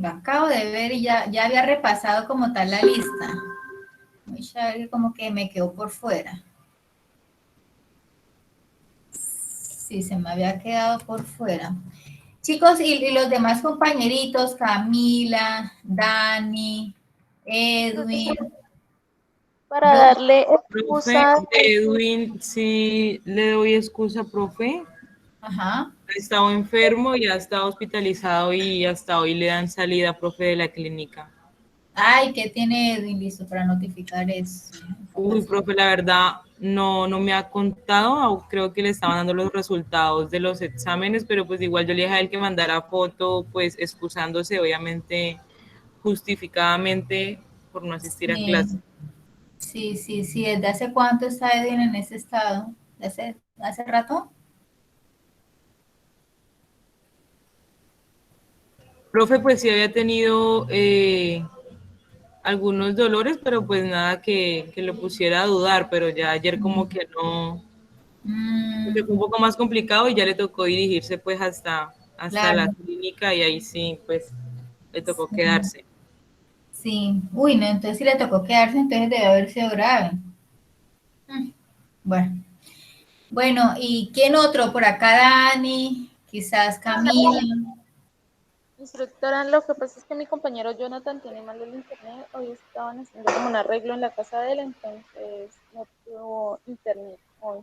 Lo acabo de ver y ya había repasado como tal la lista. Muy chévere, como que me quedó por fuera. Sí, se me había quedado por fuera. Chicos, y los demás compañeritos, Camila, Dani, Edwin, Para darle Profe, excusa. de Edwin, sí le doy excusa, profe. ajá. Ha estado enfermo y ha estado hospitalizado y hasta hoy le dan salida, profe, de la clínica. Ay, ¿qué tiene Edwin listo para notificar eso? Uy, profe, la verdad no me ha contado, creo que le estaban dando los resultados de los exámenes, pero pues igual yo le dije a él que mandara foto, pues excusándose, obviamente, justificadamente por no asistir a Sí, clase. sí. ¿Desde hace cuánto está Edwin en ese estado? ¿Hace rato? Profe, pues sí había tenido algunos dolores, pero pues nada que lo pusiera a dudar, pero ya ayer como que no, fue Mm, un poco más complicado y ya le tocó dirigirse pues hasta la claro, clínica y ahí sí, pues le tocó sí, quedarse. sí. Uy, no, entonces si le tocó quedarse, entonces debe haber sido grave. Mm, bueno. Bueno, ¿y quién otro? Por acá Dani, quizás Camila. Instructora, lo que pasa es que mi compañero Jonathan tiene mal el internet. Hoy estaban haciendo como un arreglo en la casa de él, entonces no tuvo internet hoy.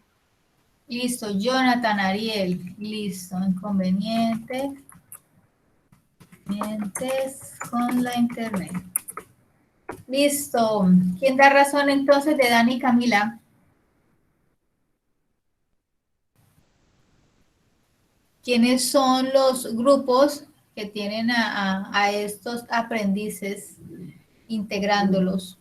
Listo, Jonathan Ariel. Listo, inconvenientes con la internet. Listo. ¿Quién da razón entonces de Dani y Camila? ¿Quiénes son los grupos que tienen a estos aprendices integrándolos?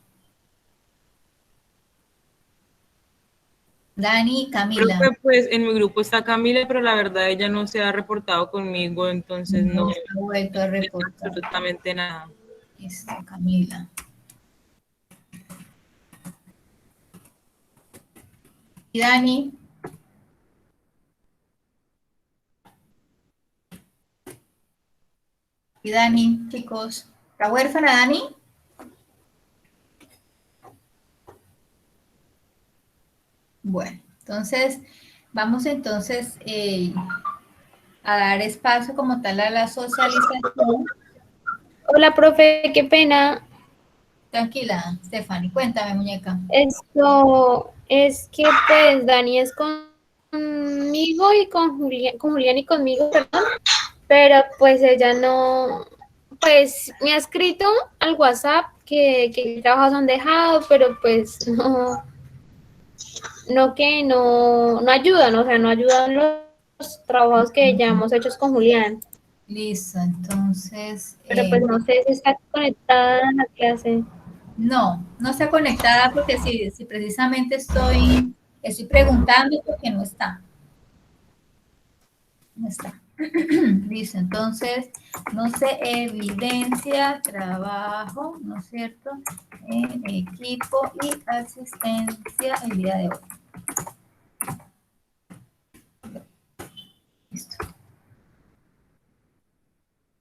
Dani y Creo Camila. que pues en mi grupo está Camila, pero la verdad ella no se ha reportado conmigo, entonces No no se ha vuelto a sé reportar. absolutamente nada. Listo, Camila. ¿Y Dani? ¿Y Dani, chicos? ¿Está huérfana Dani? Bueno, entonces vamos entonces a dar espacio como tal a la socialización. Hola, profe, qué pena. Tranquila, Stephanie, cuéntame, muñeca. Esto es que pues Dani es conmigo y con Julián y conmigo, perdón, pero pues ella no, pues me ha escrito al WhatsApp que trabajos han dejado, pero pues no ayudan, o sea, no ayudan los trabajos que ya hemos hecho con Julián, Listo, entonces, pero pues no sé si está conectada a la clase. no está conectada porque si precisamente estoy preguntando porque no está. No está. Listo, entonces no se evidencia trabajo, ¿no es cierto? En equipo y asistencia el día de hoy. Listo.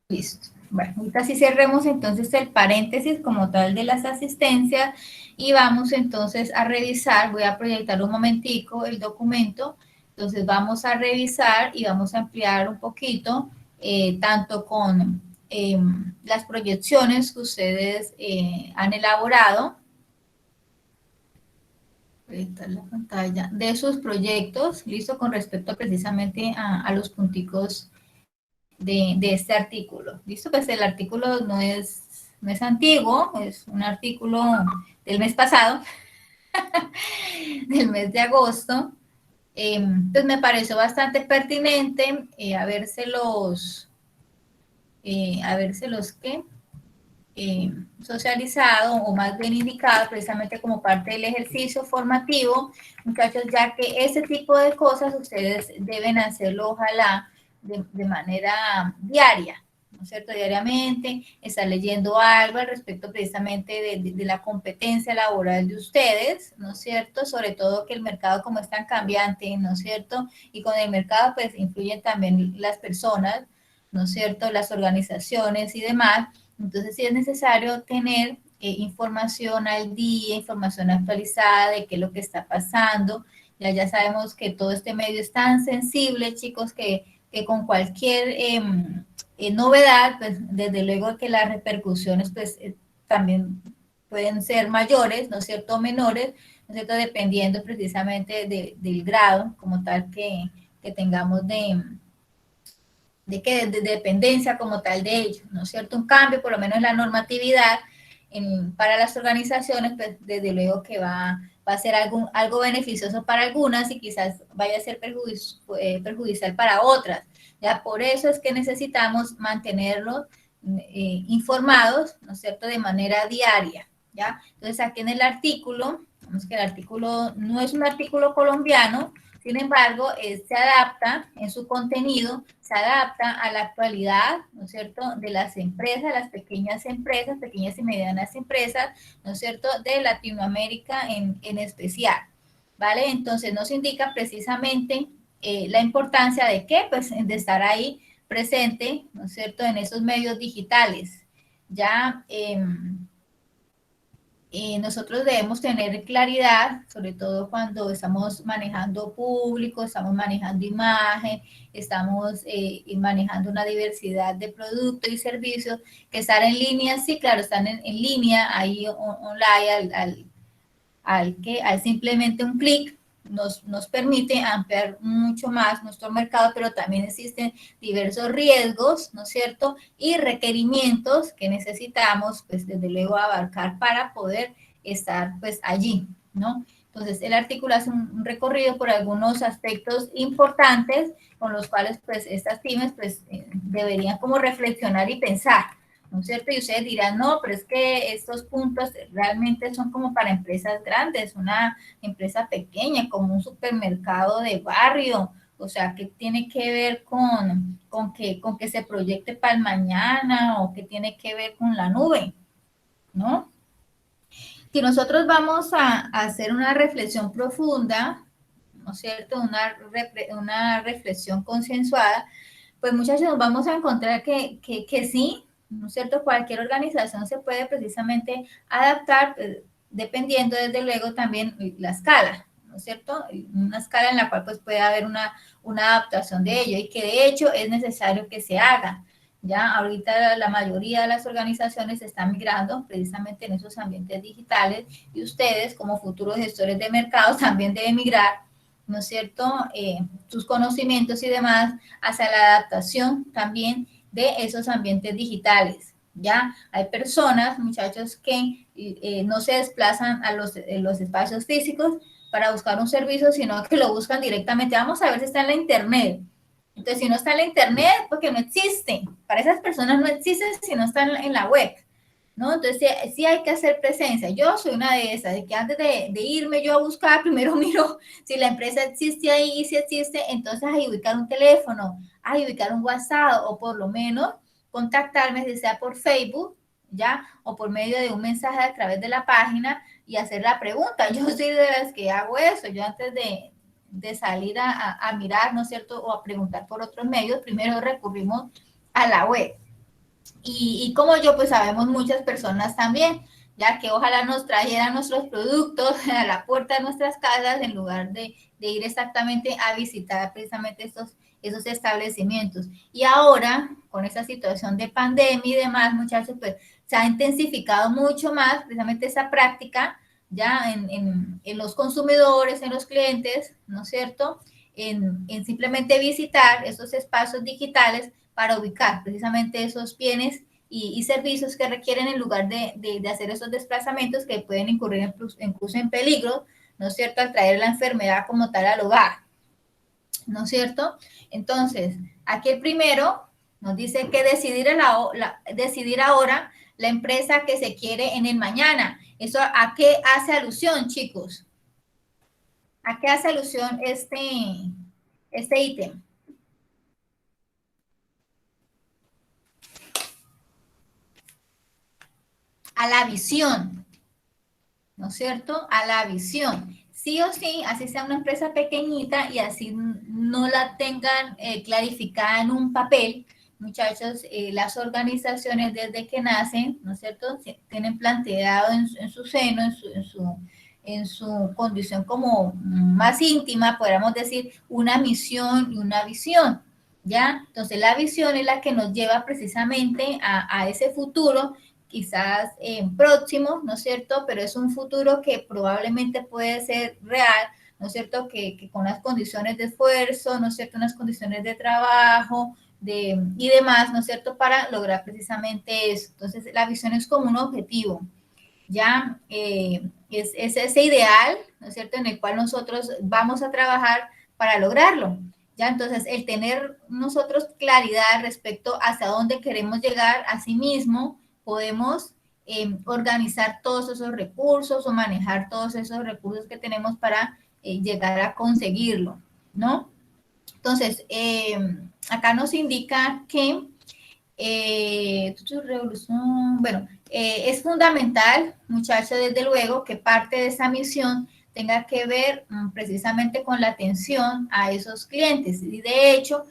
Listo. Bueno, ahorita sí cerremos entonces el paréntesis como tal de las asistencias y vamos entonces a revisar, voy a proyectar un momentico el documento, entonces vamos a revisar y vamos a ampliar un poquito, tanto con las proyecciones que ustedes han elaborado, proyectar la pantalla, de sus proyectos, listo, con respecto precisamente a los punticos de este artículo. ¿Listo? Pues el artículo no es antiguo, es un artículo del mes pasado, del mes de agosto. Pues me pareció bastante pertinente habérselos ¿qué? Socializado o más bien indicado precisamente como parte del ejercicio formativo, muchachos, ya que ese tipo de cosas ustedes deben hacerlo ojalá de manera diaria, ¿no es cierto? Diariamente, estar leyendo algo al respecto precisamente de la competencia laboral de ustedes, ¿no es cierto? Sobre todo que el mercado como es tan cambiante, ¿no es cierto? Y con el mercado pues influyen también las personas, ¿no es cierto? Las organizaciones y demás. Entonces sí es necesario tener información al día, información actualizada de qué es lo que está pasando. Ya sabemos que todo este medio es tan sensible, chicos, que con cualquier novedad, pues desde luego que las repercusiones pues también pueden ser mayores, ¿no es cierto?, menores, ¿no es cierto?, dependiendo precisamente del grado como tal que tengamos de dependencia como tal de ello, ¿no es cierto? Un cambio, por lo menos en la normatividad para las organizaciones, pues desde luego que va a ser algo beneficioso para algunas y quizás vaya a ser perjudicial para otras. Ya por eso es que necesitamos mantenerlos informados, ¿no es cierto?, de manera diaria, ¿ya? Entonces aquí en el artículo, vemos que el artículo no es un artículo colombiano, sin embargo, se adapta en su contenido, se adapta a la actualidad, ¿no es cierto?, de las empresas, pequeñas y medianas empresas, ¿no es cierto?, de Latinoamérica en especial, ¿vale? Entonces nos indica precisamente la importancia de qué, pues de estar ahí presente, ¿no es cierto?, en esos medios digitales. Ya nosotros debemos tener claridad, sobre todo cuando estamos manejando público, estamos manejando imagen, estamos manejando una diversidad de productos y servicios, que estar en línea, sí, claro, están en línea, ahí online, al simplemente un clic, nos permite ampliar mucho más nuestro mercado, pero también existen diversos riesgos, ¿no es cierto?, y requerimientos que necesitamos, pues, desde luego abarcar para poder estar, pues, allí, ¿no? Entonces, el artículo hace un recorrido por algunos aspectos importantes con los cuales, pues, estas pymes, pues, deberían como reflexionar y pensar, ¿no es cierto? Y ustedes dirán, no, pero es que estos puntos realmente son como para empresas grandes, una empresa pequeña, como un supermercado de barrio, o sea, ¿qué tiene que ver con que se proyecte para el mañana o qué tiene que ver con la nube, ¿no? Si nosotros vamos a hacer una reflexión profunda, ¿no es cierto? Una reflexión consensuada, pues muchachos, nos vamos a encontrar que sí, ¿no es cierto? Cualquier organización se puede precisamente adaptar, dependiendo desde luego también la escala, ¿no es cierto? Una escala en la cual pues puede haber una adaptación de ello y que de hecho es necesario que se haga. Ya ahorita la mayoría de las organizaciones están migrando precisamente en esos ambientes digitales y ustedes como futuros gestores de mercados también deben migrar, ¿no es cierto?, sus conocimientos y demás hacia la adaptación también de esos ambientes digitales. Ya hay personas, muchachos, que no se desplazan a los espacios físicos para buscar un servicio, sino que lo buscan directamente. Vamos a ver si está en la internet. Entonces, si no está en la internet, porque no existe. Para esas personas no existe si no está en la web, ¿no? Entonces, sí hay que hacer presencia. Yo soy una de esas, de que antes de irme yo a buscar, primero miro si la empresa existe ahí, y si existe, entonces ahí ubicar un teléfono, ahí ubicar un WhatsApp, o por lo menos contactarme, si sea por Facebook, ¿ya? O por medio de un mensaje a través de la página y hacer la pregunta. Yo soy de las que hago eso. Yo antes de salir a mirar, ¿no es cierto?, o a preguntar por otros medios, primero recurrimos a la web. Y como yo, pues sabemos muchas personas también, ya que ojalá nos trajeran nuestros productos a la puerta de nuestras casas en lugar de ir exactamente a visitar precisamente esos establecimientos. Y ahora, con esta situación de pandemia y demás, muchachos, pues se ha intensificado mucho más precisamente esa práctica ya en los consumidores, en los clientes, ¿no es cierto?, en simplemente visitar esos espacios digitales para ubicar precisamente esos bienes y servicios que requieren en lugar de hacer esos desplazamientos que pueden incurrir incluso en peligro, ¿no es cierto?, al traer la enfermedad como tal al hogar, ¿no es cierto? Entonces, aquí el primero nos dice que decidir ahora la empresa que se quiere en el mañana. ¿Eso a qué hace alusión, chicos? ¿A qué hace alusión este ítem? A la visión, ¿no es cierto? A la visión. Sí o sí, así sea una empresa pequeñita y así no la tengan clarificada en un papel, muchachos, las organizaciones desde que nacen, ¿no es cierto?, tienen planteado en su seno, en su condición como más íntima, podríamos decir, una misión y una visión, ¿ya? Entonces, la visión es la que nos lleva precisamente a ese futuro, quizás próximo, ¿no es cierto?, pero es un futuro que probablemente puede ser real, ¿no es cierto?, que con las condiciones de esfuerzo, ¿no es cierto?, unas condiciones de trabajo, y demás, ¿no es cierto?, para lograr precisamente eso. Entonces, la visión es como un objetivo, ¿ya? Es ese ideal, ¿no es cierto?, en el cual nosotros vamos a trabajar para lograrlo, ¿ya? Entonces, el tener nosotros claridad respecto hacia dónde queremos llegar, a sí mismo, podemos organizar todos esos recursos o manejar todos esos recursos que tenemos para llegar a conseguirlo, ¿no? Entonces, acá nos indica que bueno, es fundamental, muchachos, desde luego, que parte de esa misión tenga que ver precisamente con la atención a esos clientes. Y de hecho,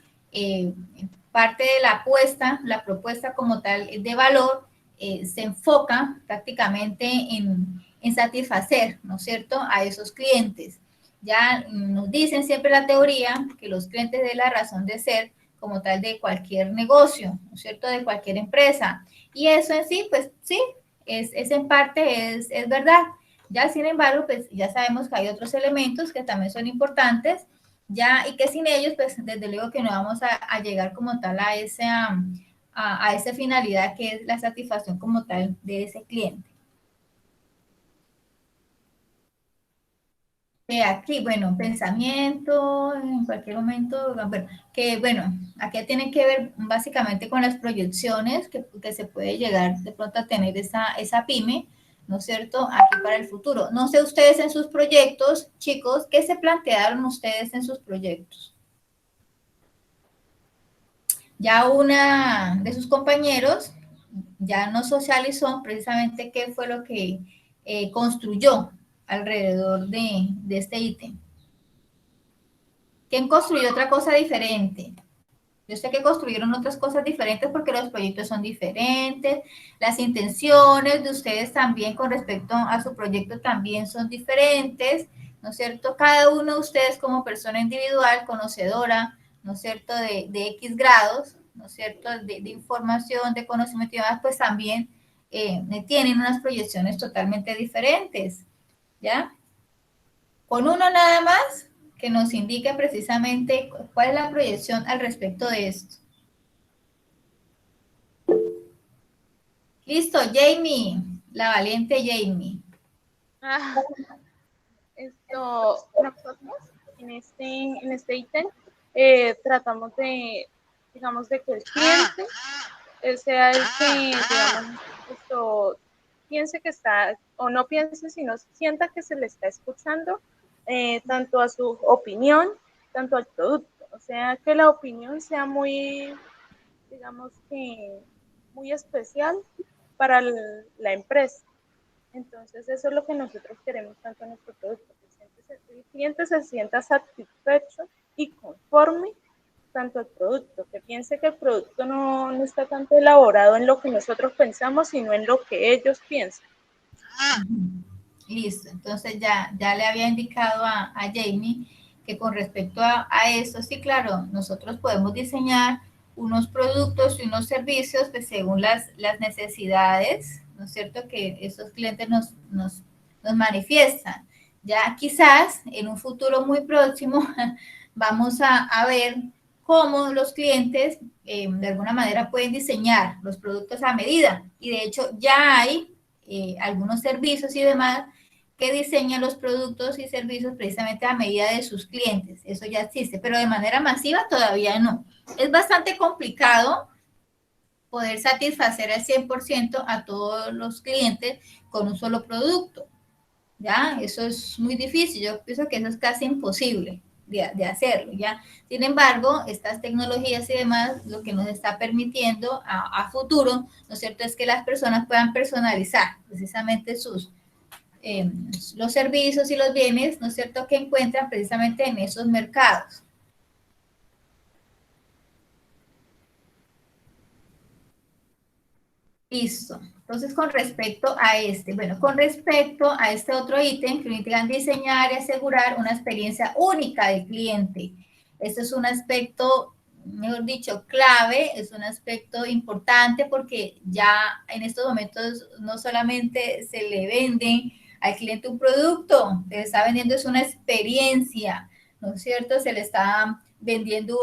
parte de la propuesta como tal de valor, se enfoca prácticamente en satisfacer, ¿no es cierto?, a esos clientes. Ya nos dicen siempre la teoría que los clientes de la razón de ser como tal de cualquier negocio, ¿no es cierto?, de cualquier empresa. Y eso en sí, pues sí, es en parte, es verdad. Ya, sin embargo, pues ya sabemos que hay otros elementos que también son importantes, ya, y que sin ellos, pues desde luego que no vamos a llegar como tal a esa finalidad que es la satisfacción como tal de ese cliente. Aquí, bueno, pensamiento, en cualquier momento, bueno, que bueno, aquí tiene que ver básicamente con las proyecciones que se puede llegar de pronto a tener esa pyme, ¿no es cierto?, aquí para el futuro. No sé ustedes en sus proyectos, chicos, ¿qué se plantearon ustedes en sus proyectos? Ya una de sus compañeros ya nos socializó precisamente qué fue lo que construyó alrededor de este ítem. ¿Quién construyó otra cosa diferente? Yo sé que construyeron otras cosas diferentes porque los proyectos son diferentes, las intenciones de ustedes también con respecto a su proyecto también son diferentes, ¿no es cierto? Cada uno de ustedes como persona individual, conocedora, ¿no es cierto?, de X grados, ¿no es cierto?, de información, de conocimiento y demás, pues también tienen unas proyecciones totalmente diferentes, ¿ya? Con uno nada más que nos indique precisamente cuál es la proyección al respecto de esto. Listo, Jamie, la valiente Jamie. Nosotros en este ítem tratamos de, digamos, de que el cliente sea el que, digamos, piense que está, o no piense, sino sienta que se le está escuchando, tanto a su opinión, tanto al producto. O sea, que la opinión sea muy, digamos que, muy especial para la empresa. Entonces, eso es lo que nosotros queremos tanto en nuestro producto, que el cliente se sienta satisfecho y conforme tanto el producto, que piense que el producto no está tanto elaborado en lo que nosotros pensamos, sino en lo que ellos piensan. Listo, entonces ya le había indicado a Jamie que con respecto a eso, sí, claro, nosotros podemos diseñar unos productos y unos servicios que según las necesidades, ¿no es cierto?, que esos clientes nos manifiestan. Ya quizás en un futuro muy próximo vamos a ver cómo los clientes de alguna manera pueden diseñar los productos a medida. Y de hecho ya hay algunos servicios y demás que diseñan los productos y servicios precisamente a medida de sus clientes. Eso ya existe, pero de manera masiva todavía no. Es bastante complicado poder satisfacer al 100% a todos los clientes con un solo producto. ¿Ya? Eso es muy difícil. Yo pienso que eso es casi imposible de hacerlo, ¿ya? Sin embargo, estas tecnologías y demás, lo que nos está permitiendo a futuro, ¿no es cierto?, es que las personas puedan personalizar precisamente los servicios y los bienes, ¿no es cierto?, que encuentran precisamente en esos mercados. Listo. Entonces, con respecto a con respecto a este otro ítem, que necesitan diseñar y asegurar una experiencia única del cliente. Este es un aspecto, mejor dicho, clave, es un aspecto importante porque ya en estos momentos no solamente se le venden al cliente un producto, se le está vendiendo es una experiencia, ¿no es cierto? Se le está vendiendo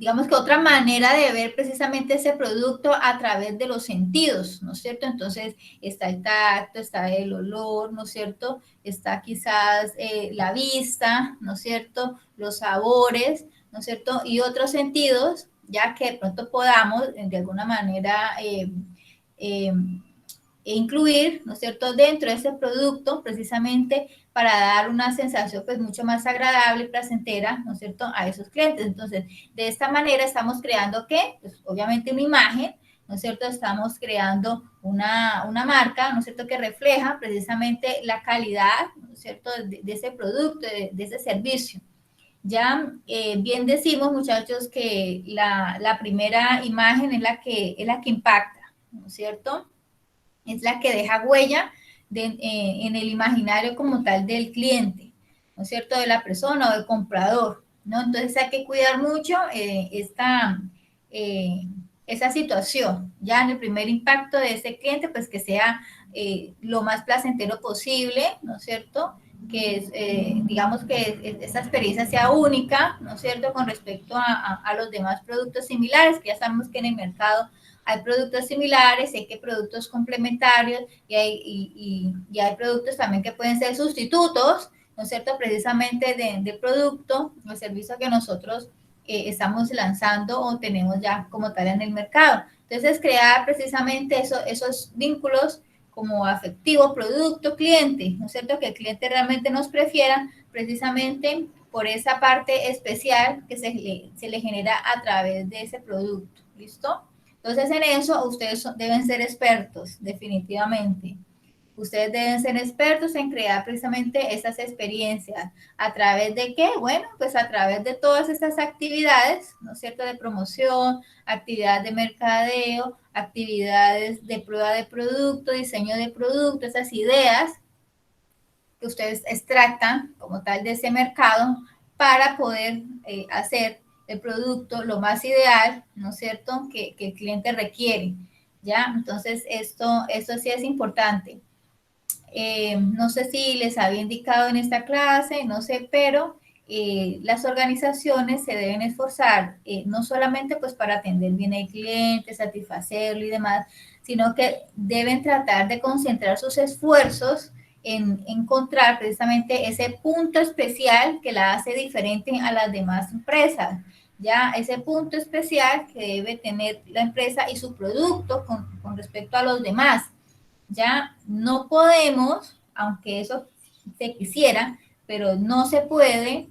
digamos que otra manera de ver precisamente ese producto a través de los sentidos, ¿no es cierto? Entonces está el tacto, está el olor, ¿no es cierto? Está quizás la vista, ¿no es cierto? Los sabores, ¿no es cierto? Y otros sentidos, ya que de pronto podamos de alguna manera incluir, ¿no es cierto?, dentro de ese producto precisamente para dar una sensación pues mucho más agradable y placentera, ¿no es cierto?, a esos clientes. Entonces, de esta manera estamos creando, ¿qué? Pues obviamente una imagen, ¿no es cierto?, estamos creando una marca, ¿no es cierto?, que refleja precisamente la calidad, ¿no es cierto?, de ese producto, de ese servicio. Ya bien decimos, muchachos, que la primera imagen es la que impacta, ¿no es cierto?, es la que deja huella en el imaginario como tal del cliente, ¿no es cierto?, de la persona o del comprador, ¿no? Entonces hay que cuidar mucho esa situación, ya en el primer impacto de ese cliente, pues que sea lo más placentero posible, ¿no es cierto?, que digamos que esa experiencia sea única, ¿no es cierto?, con respecto a los demás productos similares, que ya sabemos que en el mercado hay productos similares, hay que productos complementarios y hay productos también que pueden ser sustitutos, ¿no es cierto?, precisamente del producto o servicio que nosotros estamos lanzando o tenemos ya como tal en el mercado. Entonces, crear precisamente esos vínculos como afectivo, producto, cliente, ¿no es cierto?, que el cliente realmente nos prefiera precisamente por esa parte especial que se le genera a través de ese producto. ¿Listo? Entonces, en eso ustedes deben ser expertos, definitivamente. Ustedes deben ser expertos en crear precisamente esas experiencias. ¿A través de qué? Bueno, pues a través de todas estas actividades, ¿no es cierto?, de promoción, actividades de mercadeo, actividades de prueba de producto, diseño de producto, esas ideas que ustedes extractan como tal de ese mercado para poder hacer el producto lo más ideal, ¿no es cierto?, que el cliente requiere, ¿ya? Entonces, esto sí es importante. No sé si les había indicado en esta clase, no sé, pero las organizaciones se deben esforzar no solamente pues para atender bien al cliente, satisfacerlo y demás, sino que deben tratar de concentrar sus esfuerzos en encontrar precisamente ese punto especial que la hace diferente a las demás empresas. Ya ese punto especial que debe tener la empresa y su producto con respecto a los demás. Ya no podemos, aunque eso se quisiera, pero no se puede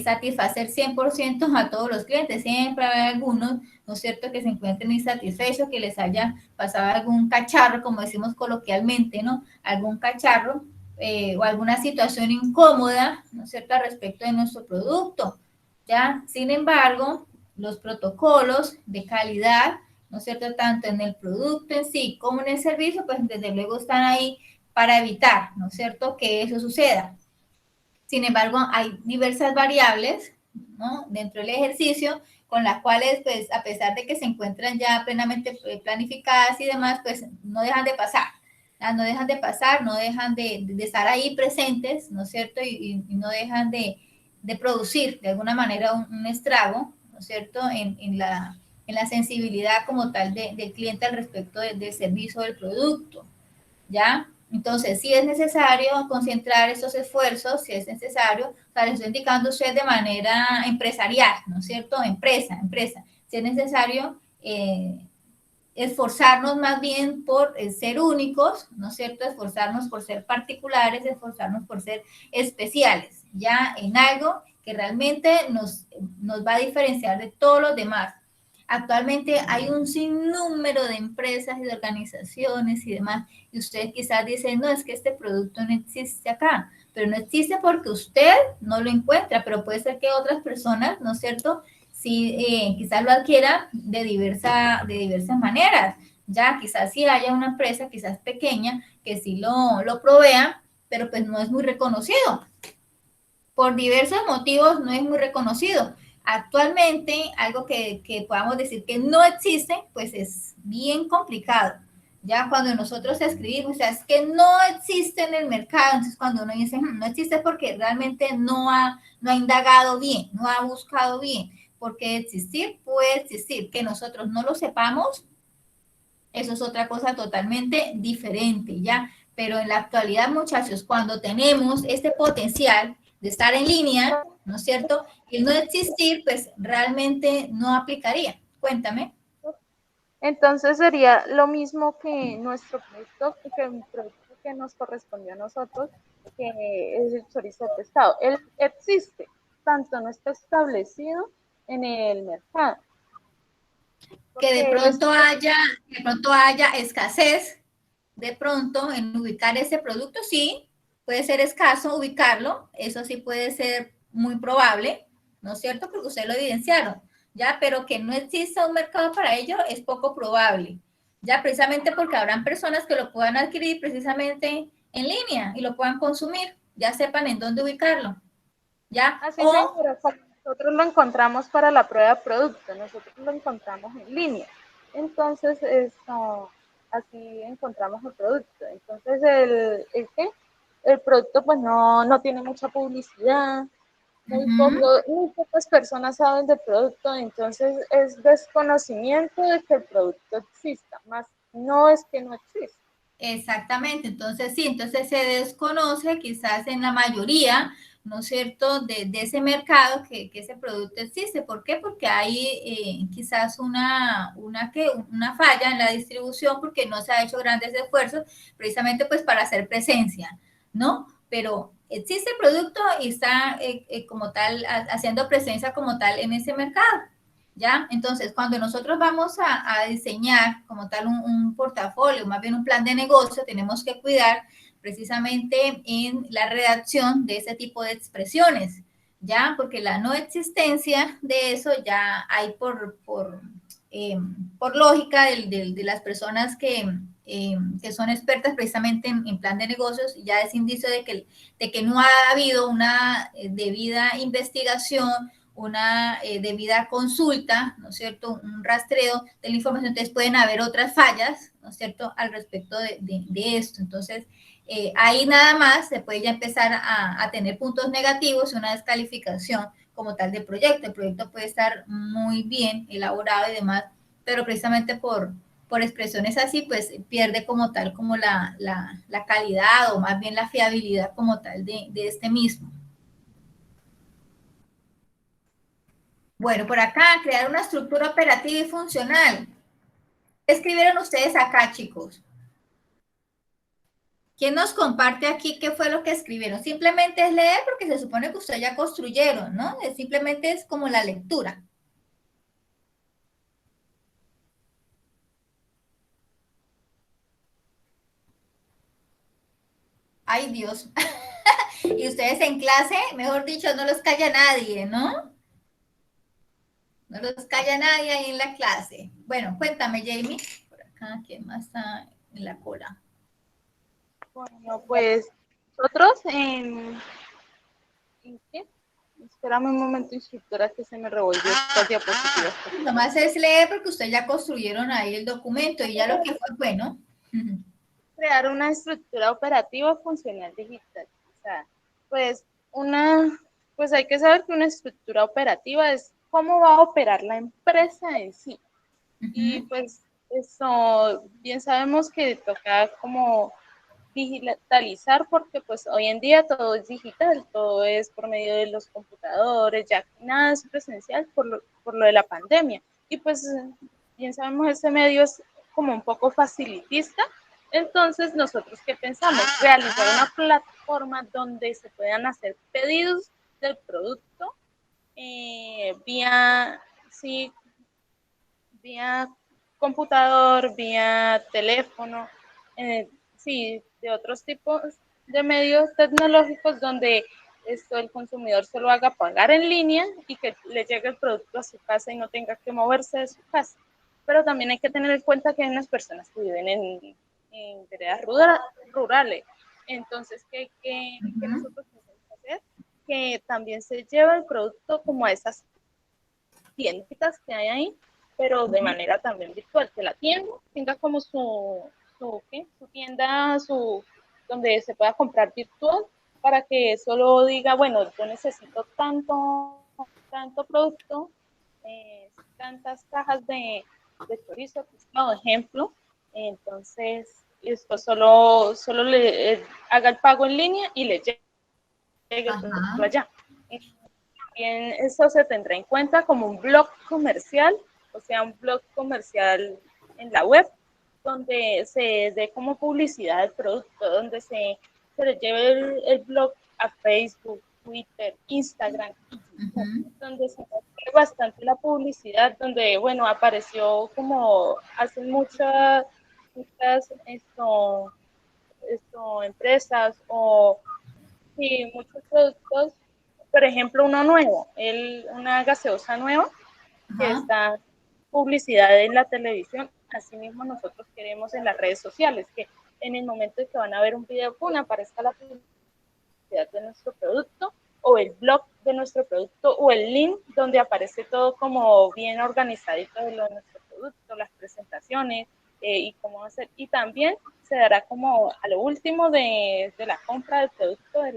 satisfacer 100% a todos los clientes. Siempre hay algunos, ¿no es cierto?, que se encuentren insatisfechos, que les haya pasado algún cacharro, como decimos coloquialmente, ¿no? Algún cacharro o alguna situación incómoda, ¿no es cierto?, al respecto de nuestro producto. ¿Ya? Sin embargo, los protocolos de calidad, ¿no es cierto?, tanto en el producto en sí como en el servicio, pues desde luego están ahí para evitar, ¿no es cierto?, que eso suceda. Sin embargo, hay diversas variables, ¿no?, dentro del ejercicio con las cuales, pues, a pesar de que se encuentran ya plenamente planificadas y demás, pues, no dejan de pasar. No dejan de pasar, no dejan de estar ahí presentes, ¿no es cierto?, y no dejan de producir de alguna manera un estrago, ¿no es cierto?, en la sensibilidad como tal del cliente al respecto del servicio o del producto, ¿ya? Entonces, si es necesario concentrar esos esfuerzos, si es necesario, o sea, les estoy indicando usted de manera empresarial, ¿no es cierto?, empresa, si es necesario esforzarnos más bien por ser únicos, ¿no es cierto?, esforzarnos por ser particulares, esforzarnos por ser especiales, ya en algo que realmente nos va a diferenciar de todos los demás. Actualmente hay un sinnúmero de empresas y de organizaciones y demás, y ustedes quizás dicen, no, es que este producto no existe acá, pero no existe porque usted no lo encuentra, pero puede ser que otras personas, ¿no es cierto?, sí, quizás lo adquiera de diversas maneras. Ya quizás sí haya una empresa, quizás pequeña, que sí lo provea, pero pues no es muy reconocido. Por diversos motivos no es muy reconocido. Actualmente, algo que podamos decir que no existe, pues es bien complicado. Ya cuando nosotros escribimos, o sea, es que no existe en el mercado, entonces cuando uno dice no existe porque realmente no ha indagado bien, no ha buscado bien, porque existir puede existir, que nosotros no lo sepamos, eso es otra cosa totalmente diferente, ¿ya? Pero en la actualidad, muchachos, cuando tenemos este potencial de estar en línea, ¿no es cierto? Y el no existir, pues realmente no aplicaría. Cuéntame. Entonces sería lo mismo que nuestro producto, que el producto que nos correspondió a nosotros, que es el chorizo de pescado. Él existe, tanto no está establecido en el mercado. Que Porque él es, de pronto haya escasez, de pronto en ubicar ese producto, sí, puede ser escaso ubicarlo, eso sí puede ser muy probable, ¿no es cierto? Porque ustedes lo evidenciaron, ya, pero que no exista un mercado para ello es poco probable, ya, precisamente porque habrán personas que lo puedan adquirir precisamente en línea y lo puedan consumir, ya sepan en dónde ubicarlo, ya, así o señora, nosotros lo encontramos para la prueba de producto, nosotros lo encontramos en línea. Entonces, esto, así encontramos el producto. Entonces, el producto pues no tiene mucha publicidad, muy pocas personas saben del producto, entonces es desconocimiento de que el producto exista, más no es que no exista. exactamente, entonces sí, entonces se desconoce quizás en la mayoría, ¿no es cierto?, de ese mercado que ese producto existe. ¿Por qué? Porque hay quizás una falla en la distribución porque no se ha hecho grandes esfuerzos precisamente pues para hacer presencia, ¿no? Pero existe el producto y está como tal, haciendo presencia como tal en ese mercado. ¿Ya? Entonces, cuando nosotros vamos a diseñar como tal un portafolio, más bien un plan de negocio, tenemos que cuidar precisamente en la redacción de ese tipo de expresiones, ¿ya? Porque la no existencia de eso ya hay por lógica de las personas que son expertas precisamente en plan de negocios, ya es indicio de que no ha habido una debida investigación, una debida consulta, ¿no es cierto?, un rastreo de la información, entonces pueden haber otras fallas, ¿no es cierto?, al respecto de esto. Entonces, ahí nada más se puede ya empezar a tener puntos negativos y una descalificación como tal del proyecto. El proyecto puede estar muy bien elaborado y demás, pero precisamente por expresiones así, pues pierde como tal como la calidad o más bien la fiabilidad como tal de este mismo. Bueno, por acá, crear una estructura operativa y funcional. ¿Qué escribieron ustedes acá, chicos? ¿Quién nos comparte aquí qué fue lo que escribieron? Simplemente es leer porque se supone que ustedes ya construyeron, ¿no? Simplemente es como la lectura. Ay, Dios. Y ustedes en clase, mejor dicho, no los calla nadie, ¿no? No los calla nadie ahí en la clase. Bueno, cuéntame, Jamie. Por acá, ¿quién más está en la cola? Bueno, pues nosotros ¿en qué? Espérame un momento, instructora, que se me revolvió estas diapositivas. Nomás es leer porque ustedes ya construyeron ahí el documento y ya lo que fue bueno. Crear una estructura operativa funcional digital. O sea, pues pues hay que saber que una estructura operativa es cómo va a operar la empresa en sí. Y pues eso, bien sabemos que toca como digitalizar porque pues hoy en día todo es digital, todo es por medio de los computadores, ya nada es presencial por lo de la pandemia. Y pues bien sabemos ese medio es como un poco facilitista, entonces nosotros ¿qué pensamos? Realizar una plataforma donde se puedan hacer pedidos del producto vía, sí, vía computador, vía teléfono, sí, de otros tipos de medios tecnológicos donde esto el consumidor se lo haga pagar en línea y que le llegue el producto a su casa y no tenga que moverse de su casa. Pero también hay que tener en cuenta que hay unas personas que viven en veredas rurales. Entonces, ¿qué nosotros tenemos que hacer? Que también se lleva el producto como a esas tienditas que hay ahí, pero de manera también virtual, que la tienda tenga como su tienda, donde se pueda comprar virtual, para que solo diga, bueno, yo necesito tanto producto, tantas cajas de chorizo, pescado, ejemplo, entonces esto solo le haga el pago en línea y le llegue el producto allá. También eso se tendrá en cuenta como un blog comercial, o sea, un blog comercial en la web, donde se dé como publicidad del producto, donde se le lleve el blog a Facebook, Twitter, Instagram, donde se ve bastante la publicidad, donde, bueno, apareció como hacen muchas empresas o sí, muchos productos, por ejemplo, uno nuevo, una gaseosa nueva que está publicidad en la televisión, asimismo nosotros queremos en las redes sociales, que en el momento en que van a ver un video, aparezca la publicidad de nuestro producto o el blog de nuestro producto o el link donde aparece todo como bien organizadito de lo de nuestro producto, las presentaciones y cómo hacer. Y también se dará como a lo último de la compra del producto, de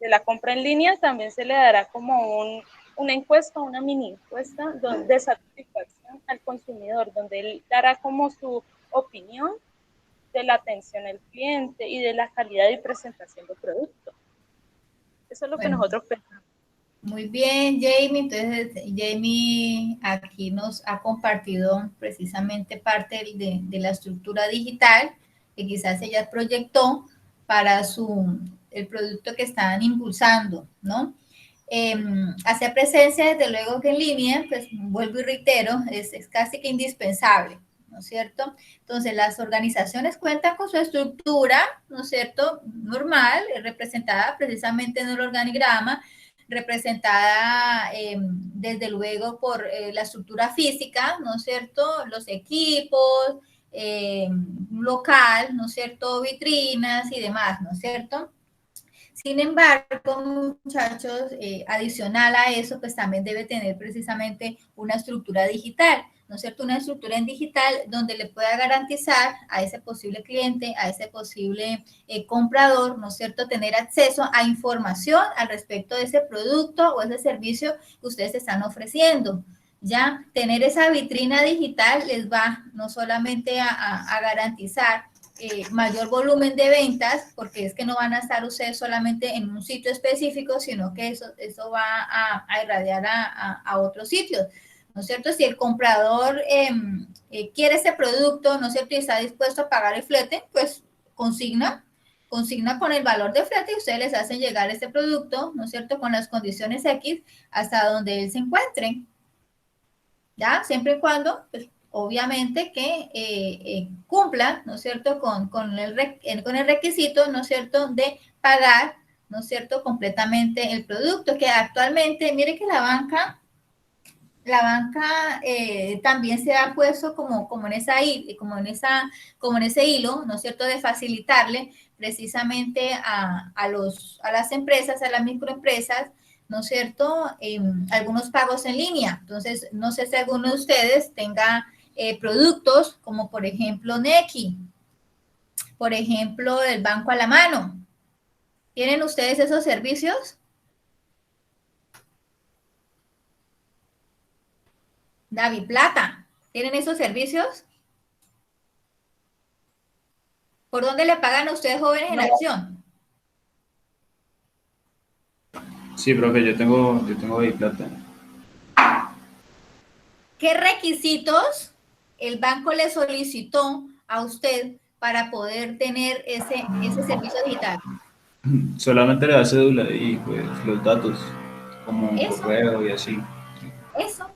la compra en línea, también se le dará como una encuesta, una mini encuesta de satisfacción al consumidor, donde él dará como su opinión de la atención al cliente y de la calidad y presentación del producto. Eso es lo que nosotros pensamos. Muy bien, Jamie. Entonces, Jamie aquí nos ha compartido precisamente parte de la estructura digital que quizás ella proyectó para el producto que están impulsando, ¿no? Hacer presencia, desde luego que en línea, pues vuelvo y reitero, es casi que indispensable, ¿no es cierto? Entonces, las organizaciones cuentan con su estructura, ¿no es cierto?, normal, representada precisamente en el organigrama, representada desde luego por la estructura física, ¿no es cierto?, los equipos, local, ¿no es cierto?, vitrinas y demás, ¿no es cierto? Sin embargo, muchachos, adicional a eso, pues también debe tener precisamente una estructura digital, ¿no es cierto? Una estructura en digital donde le pueda garantizar a ese posible cliente, a ese posible comprador, ¿no es cierto?, tener acceso a información al respecto de ese producto o ese servicio que ustedes están ofreciendo. Ya tener esa vitrina digital les va no solamente a garantizar mayor volumen de ventas, porque es que no van a estar ustedes solamente en un sitio específico, sino que eso va a irradiar a otros sitios, ¿no es cierto? Si el comprador quiere ese producto, ¿no es cierto?, y está dispuesto a pagar el flete, pues consigna con el valor de flete y ustedes les hacen llegar este producto, ¿no es cierto?, con las condiciones X hasta donde él se encuentre, ¿ya? Siempre y cuando, pues, obviamente que cumpla, ¿no es cierto?, con el requisito, ¿no es cierto?, de pagar, ¿no es cierto?, completamente el producto, que actualmente, mire que la banca también se ha puesto como en ese hilo, ¿no es cierto?, de facilitarle precisamente a las empresas, a las microempresas, ¿no es cierto?, algunos pagos en línea. Entonces, no sé si alguno de ustedes tenga productos como, por ejemplo, Nequi, por ejemplo, el Banco a la Mano. ¿Tienen ustedes esos servicios? Davi Plata, ¿tienen esos servicios? ¿Por dónde le pagan a ustedes, Jóvenes en Acción? Sí, profe, yo tengo Biplata. ¿Qué requisitos el banco le solicitó a usted para poder tener ese servicio digital? Solamente le da cédula y pues los datos, como un Eso. correo y así. Eso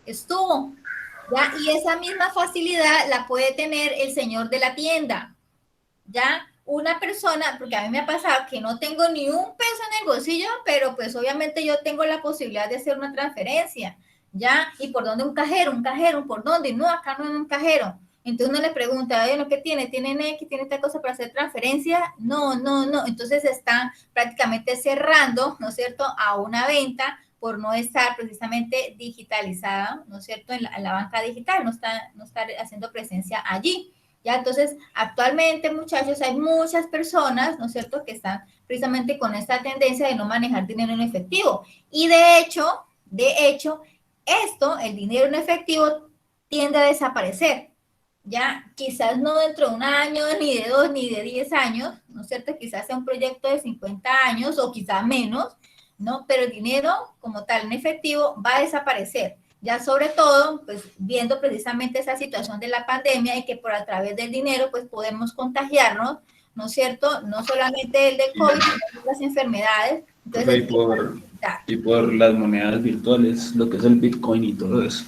estuvo, ¿ya? Y esa misma facilidad la puede tener el señor de la tienda, ¿ya? una persona, porque a mí me ha pasado que no tengo ni un peso en el bolsillo, pero pues obviamente yo tengo la posibilidad de hacer una transferencia, ¿ya? ¿Y por dónde un cajero? ¿Por dónde? No, acá no hay un cajero. Entonces uno le pregunta, oye, ¿lo que tiene? ¿Tienen X? ¿Tiene esta cosa para hacer transferencia? No, no, no. Entonces están prácticamente cerrando, ¿no es cierto?, a una venta por no estar precisamente digitalizada, ¿no es cierto?, en la banca digital, no está haciendo presencia allí. ¿Ya? Entonces, actualmente, muchachos, hay muchas personas, ¿no es cierto?, que están precisamente con esta tendencia de no manejar dinero en efectivo. Y de hecho, el dinero en efectivo tiende a desaparecer. Ya, quizás no dentro de un año, ni de 2, ni de 10 años, ¿no es cierto? Quizás sea un proyecto de 50 años o quizás menos, ¿no? Pero el dinero como tal en efectivo va a desaparecer. Ya sobre todo, pues viendo precisamente esa situación de la pandemia y que por a través del dinero, pues podemos contagiarnos, ¿no es cierto? No solamente el de COVID, sino otras enfermedades. Entonces, y por las monedas virtuales, lo que es el Bitcoin y todo eso.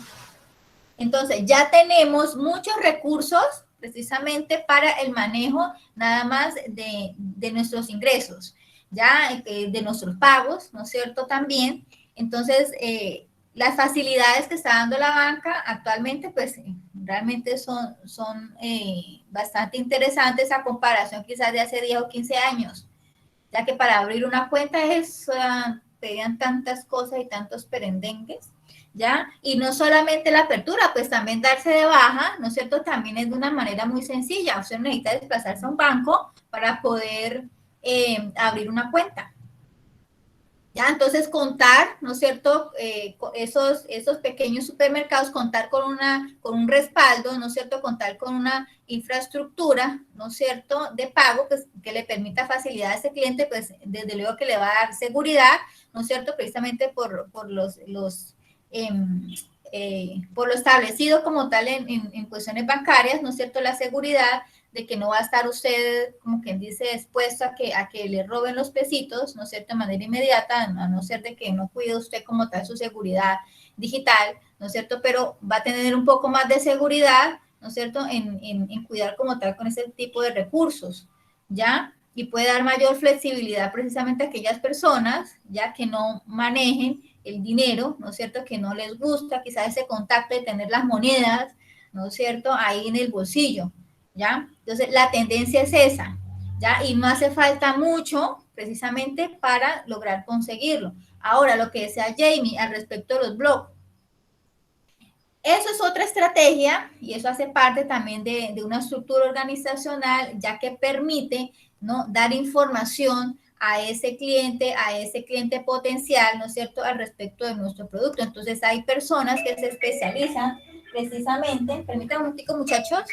Entonces, ya tenemos muchos recursos precisamente para el manejo nada más de nuestros ingresos, ya de nuestros pagos, ¿no es cierto? También. Entonces, las facilidades que está dando la banca actualmente, pues realmente son bastante interesantes a comparación quizás de hace 10 o 15 años, ya que para abrir una cuenta pedían tantas cosas y tantos perendengues, ¿ya? Y no solamente la apertura, pues también darse de baja, ¿no es cierto? También es de una manera muy sencilla. Usted necesita desplazarse a un banco para poder abrir una cuenta. ¿Ya? Entonces, contar, ¿no es cierto? Esos pequeños supermercados, contar con un respaldo, ¿no es cierto? Contar con una infraestructura, ¿no es cierto?, de pago, pues, que le permita facilidad a ese cliente, pues, desde luego que le va a dar seguridad, ¿no es cierto?, precisamente por lo establecido como tal en cuestiones bancarias, ¿no es cierto?, la seguridad de que no va a estar usted, como quien dice, expuesto a que le roben los pesitos, ¿no es cierto?, de manera inmediata, a no ser de que no cuide usted como tal su seguridad digital, ¿no es cierto?, pero va a tener un poco más de seguridad, ¿no es cierto?, en cuidar como tal con ese tipo de recursos, ¿ya? Y puede dar mayor flexibilidad precisamente a aquellas personas, ya que no manejen el dinero, ¿no es cierto?, que no les gusta quizás ese contacto de tener las monedas, ¿no es cierto?, ahí en el bolsillo, ¿ya? Entonces, la tendencia es esa, ¿ya? Y no hace falta mucho precisamente para lograr conseguirlo. Ahora, lo que decía Jamie al respecto de los blogs, eso es otra estrategia y eso hace parte también de una estructura organizacional, ya que permite, ¿no?, dar información a ese cliente potencial, ¿no es cierto?, al respecto de nuestro producto. Entonces, hay personas que se especializan precisamente, permítanme un momentico, muchachos,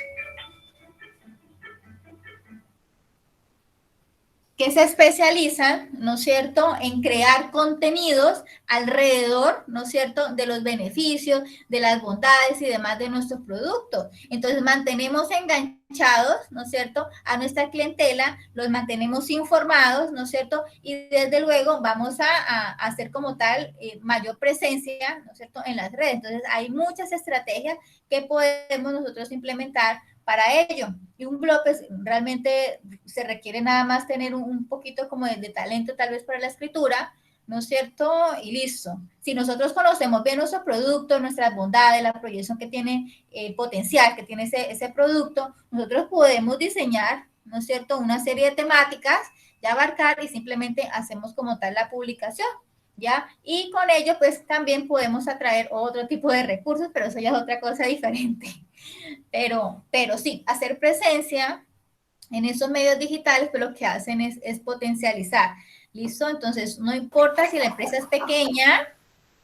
que se especializan, ¿no es cierto?, en crear contenidos alrededor, ¿no es cierto?, de los beneficios, de las bondades y demás de nuestros productos. Entonces, mantenemos enganchados, ¿no es cierto?, a nuestra clientela, los mantenemos informados, ¿no es cierto?, y desde luego vamos a hacer como tal mayor presencia, ¿no es cierto?, en las redes. Entonces, hay muchas estrategias que podemos nosotros implementar para ello. Y un blog, pues, realmente se requiere nada más tener un poquito como de talento tal vez para la escritura, ¿no es cierto? Y listo. Si nosotros conocemos bien nuestro producto, nuestras bondades, la proyección que tiene, potencial que tiene ese producto, nosotros podemos diseñar, ¿no es cierto?, una serie de temáticas, ya abarcar y simplemente hacemos como tal la publicación, ¿ya? Y con ello, pues, también podemos atraer otro tipo de recursos, pero eso ya es otra cosa diferente. Pero sí, hacer presencia en esos medios digitales, pues lo que hacen es potencializar. ¿Listo? Entonces, no importa si la empresa es pequeña,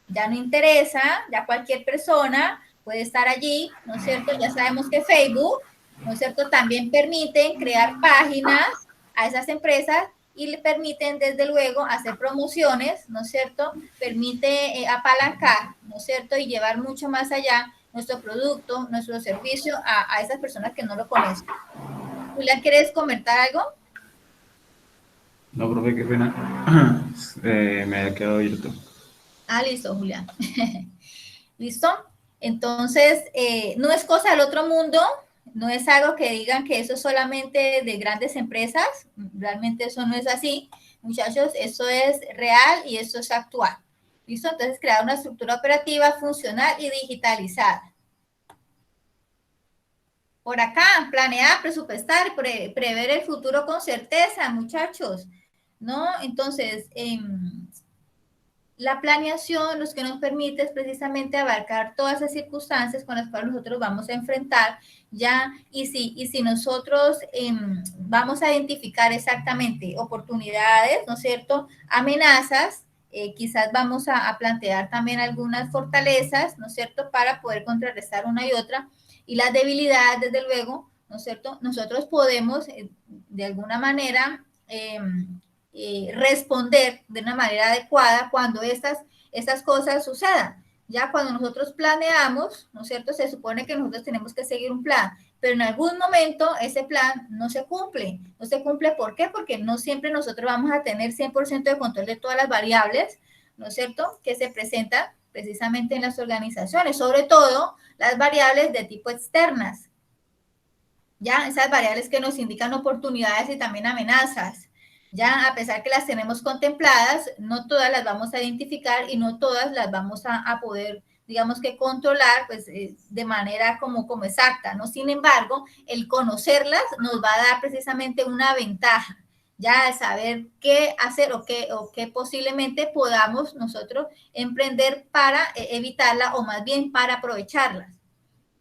ya no interesa, ya cualquier persona puede estar allí, ¿no es cierto? Ya sabemos que Facebook, ¿no es cierto?, también permite crear páginas a esas empresas y le permiten, desde luego, hacer promociones, ¿no es cierto? Permite apalancar, ¿no es cierto?, y llevar mucho más allá nuestro producto, nuestro servicio a esas personas que no lo conocen. Julián, ¿quieres comentar algo? No, profe, qué pena. Me había quedado abierto. Ah, listo, Julián. ¿Listo? Entonces, no es cosa del otro mundo, no es algo que digan que eso es solamente de grandes empresas, realmente eso no es así, muchachos, eso es real y eso es actual. ¿Listo? Entonces, crear una estructura operativa funcional y digitalizada. Por acá, planear, presupuestar, prever el futuro con certeza, muchachos, ¿no? Entonces, la planeación lo que nos permite es precisamente abarcar todas esas circunstancias con las cuales nosotros vamos a enfrentar, ¿ya? Y si nosotros vamos a identificar exactamente oportunidades, ¿no es cierto? Amenazas, quizás vamos a plantear también algunas fortalezas, ¿no es cierto? Para poder contrarrestar una y otra. Y las debilidades, desde luego, ¿no es cierto? Nosotros podemos, de alguna manera, responder de una manera adecuada cuando estas cosas sucedan. Ya cuando nosotros planeamos, ¿no es cierto? Se supone que nosotros tenemos que seguir un plan, pero en algún momento ese plan no se cumple. No se cumple, ¿por qué? Porque no siempre nosotros vamos a tener 100% de control de todas las variables, ¿no es cierto? Que se presentan precisamente en las organizaciones, sobre todo las variables de tipo externas. Ya, esas variables que nos indican oportunidades y también amenazas. Ya, a pesar que las tenemos contempladas, no todas las vamos a identificar y no todas las vamos a poder, digamos que controlar, pues de manera como exacta, ¿no? Sin embargo, el conocerlas nos va a dar precisamente una ventaja, ya de saber qué hacer o qué posiblemente podamos nosotros emprender para evitarla o más bien para aprovecharlas.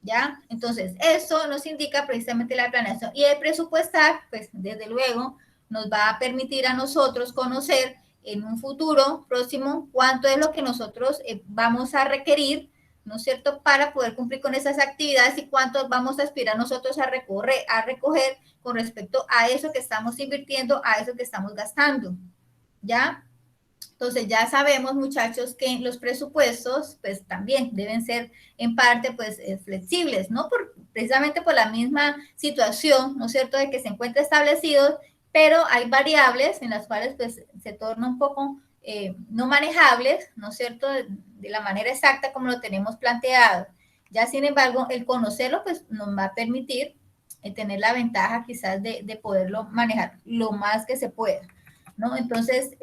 ¿Ya? Entonces, eso nos indica precisamente la planeación. Y el presupuestar, pues, desde luego, nos va a permitir a nosotros conocer en un futuro próximo cuánto es lo que nosotros vamos a requerir, ¿no es cierto?, para poder cumplir con esas actividades y cuánto vamos a aspirar nosotros a recoger con respecto a eso que estamos invirtiendo, a eso que estamos gastando, ¿ya? Entonces ya sabemos, muchachos, que los presupuestos pues también deben ser en parte pues flexibles, ¿no? Precisamente por la misma situación, ¿no es cierto?, de que se encuentra establecido, pero hay variables en las cuales pues se torna un poco no manejables, ¿no es cierto?, de la manera exacta como lo tenemos planteado. Ya, sin embargo, el conocerlo pues nos va a permitir tener la ventaja quizás de poderlo manejar lo más que se pueda, ¿no? Entonces,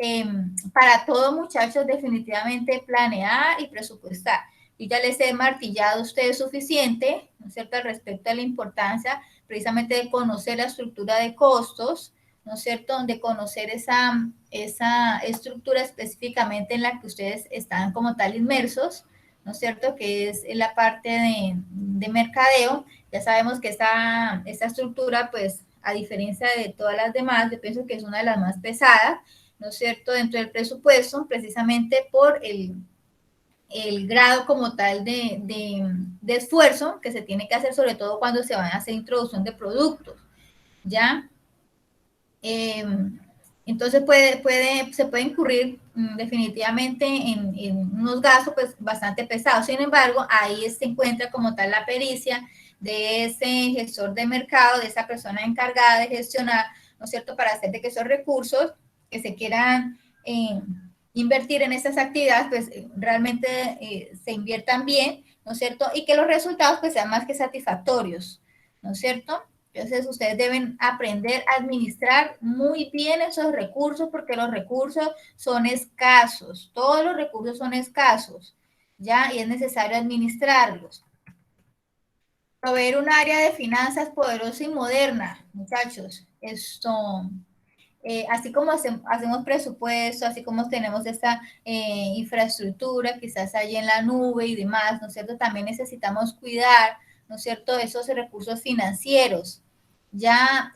para todo, muchachos, definitivamente planear y presupuestar. Yo ya les he martillado a ustedes suficiente, ¿no es cierto?, al respecto a la importancia precisamente de conocer la estructura de costos, ¿no es cierto?, de conocer esa estructura específicamente en la que ustedes están como tal inmersos, ¿no es cierto?, que es en la parte de mercadeo. Ya sabemos que esta estructura, pues, a diferencia de todas las demás, yo pienso que es una de las más pesadas, ¿no es cierto?, dentro del presupuesto, precisamente por el grado como tal de esfuerzo que se tiene que hacer, sobre todo cuando se van a hacer introducción de productos, ¿ya? Entonces se puede incurrir definitivamente en unos gastos pues bastante pesados. Sin embargo, ahí se encuentra como tal la pericia de ese gestor de mercado, de esa persona encargada de gestionar, ¿no es cierto?, para hacer de que esos recursos que se quieran invertir en estas actividades, pues realmente se inviertan bien, ¿no es cierto?, y que los resultados pues sean más que satisfactorios, ¿no es cierto? Entonces, ustedes deben aprender a administrar muy bien esos recursos porque los recursos son escasos. Todos los recursos son escasos, ¿ya? Y es necesario administrarlos. Proveer un área de finanzas poderosa y moderna, muchachos. Esto, así como hacemos presupuesto, así como tenemos esta infraestructura, quizás ahí en la nube y demás, ¿no es cierto? También necesitamos cuidar, ¿no es cierto?, esos recursos financieros. Ya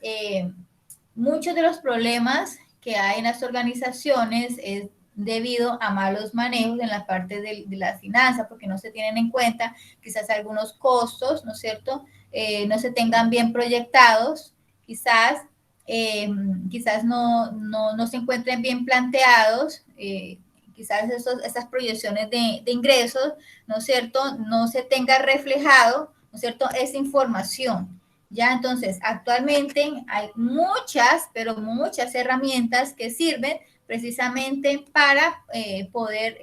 muchos de los problemas que hay en las organizaciones es debido a malos manejos en la parte de la finanza, porque no se tienen en cuenta quizás algunos costos, ¿no es cierto?, no se tengan bien proyectados, quizás no se encuentren bien planteados, quizás esas proyecciones de ingresos, ¿no es cierto?, no se tenga reflejado, ¿no es cierto?, esa información. Ya, entonces, actualmente hay muchas, pero muchas herramientas que sirven precisamente para poder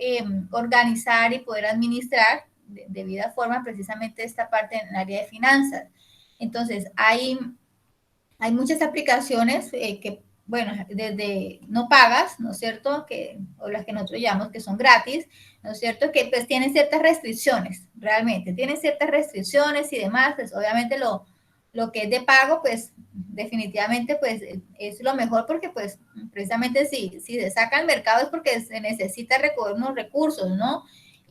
organizar y poder administrar de debida forma precisamente esta parte en el área de finanzas. Entonces, hay muchas aplicaciones que, bueno, desde no pagas, ¿no es cierto? O las que nosotros llamamos que son gratis, ¿no es cierto? Que pues tienen ciertas restricciones, realmente, tienen ciertas restricciones y demás, pues obviamente lo que es de pago, pues definitivamente pues es lo mejor porque pues precisamente si se saca al mercado es porque se necesita recoger unos recursos, ¿no?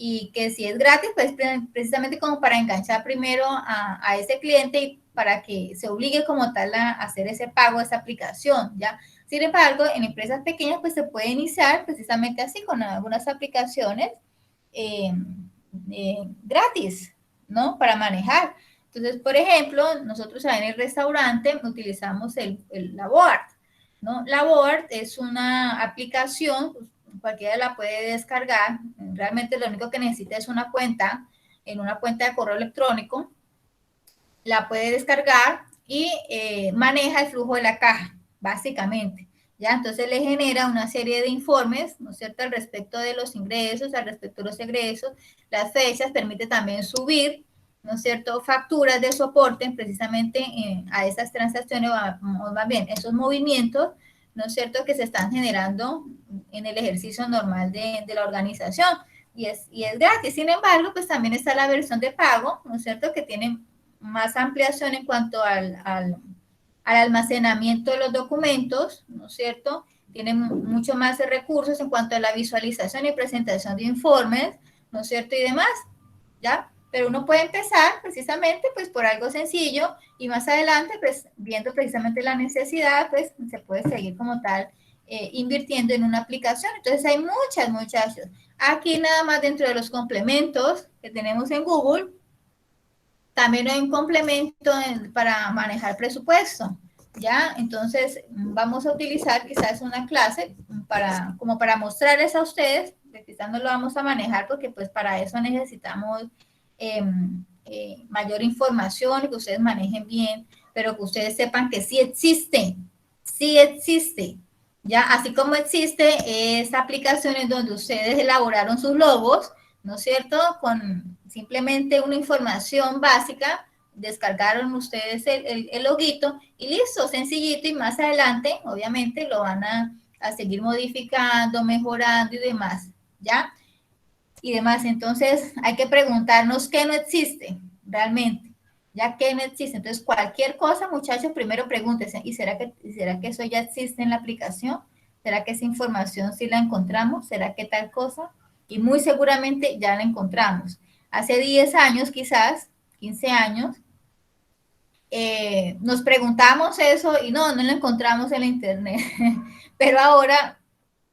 Y que si es gratis, pues precisamente como para enganchar primero a ese cliente y para que se obligue como tal a hacer ese pago, esa aplicación, ¿ya? Sin embargo, en empresas pequeñas, pues se puede iniciar precisamente así, con algunas aplicaciones gratis, ¿no? Para manejar. Entonces, por ejemplo, nosotros en el restaurante utilizamos la Board, ¿no? La Board es una aplicación, cualquiera la puede descargar. Realmente lo único que necesita es una cuenta, en una cuenta de correo electrónico, la puede descargar y maneja el flujo de la caja, básicamente. ¿Ya? Entonces le genera una serie de informes, ¿no es cierto?, al respecto de los ingresos, al respecto de los egresos, las fechas, permite también subir, ¿no es cierto?, facturas de soporte precisamente a esas transacciones, o más bien, esos movimientos, ¿no es cierto?, que se están generando en el ejercicio normal de la organización. Y es gratis. Sin embargo, pues también está la versión de pago, ¿no es cierto?, que tiene más ampliación en cuanto al almacenamiento de los documentos, ¿no es cierto? Tiene mucho más recursos en cuanto a la visualización y presentación de informes, ¿no es cierto? Y demás, ¿ya? Pero uno puede empezar precisamente pues por algo sencillo y más adelante pues viendo precisamente la necesidad pues se puede seguir como tal invirtiendo en una aplicación. Entonces hay muchas. Aquí nada más dentro de los complementos que tenemos en Google, también hay un complemento para manejar presupuesto, ¿ya? Entonces, vamos a utilizar quizás una clase como para mostrarles a ustedes, que quizás no lo vamos a manejar porque pues para eso necesitamos mayor información y que ustedes manejen bien, pero que ustedes sepan que sí existe, ¿ya? Así como existe esa aplicación en donde ustedes elaboraron sus logos, ¿no es cierto? Con simplemente una información básica, descargaron ustedes el loguito y listo, sencillito, y más adelante, obviamente, lo van a seguir modificando, mejorando y demás, ¿ya? Y demás, entonces hay que preguntarnos qué no existe realmente, ya que no existe. Entonces, cualquier cosa, muchachos, primero pregúntense, ¿y será que eso ya existe en la aplicación? ¿Será que esa información sí la encontramos? ¿Será que tal cosa? Y muy seguramente ya la encontramos. Hace 10 años, quizás, 15 años, nos preguntamos eso y no lo encontramos en la internet. Pero ahora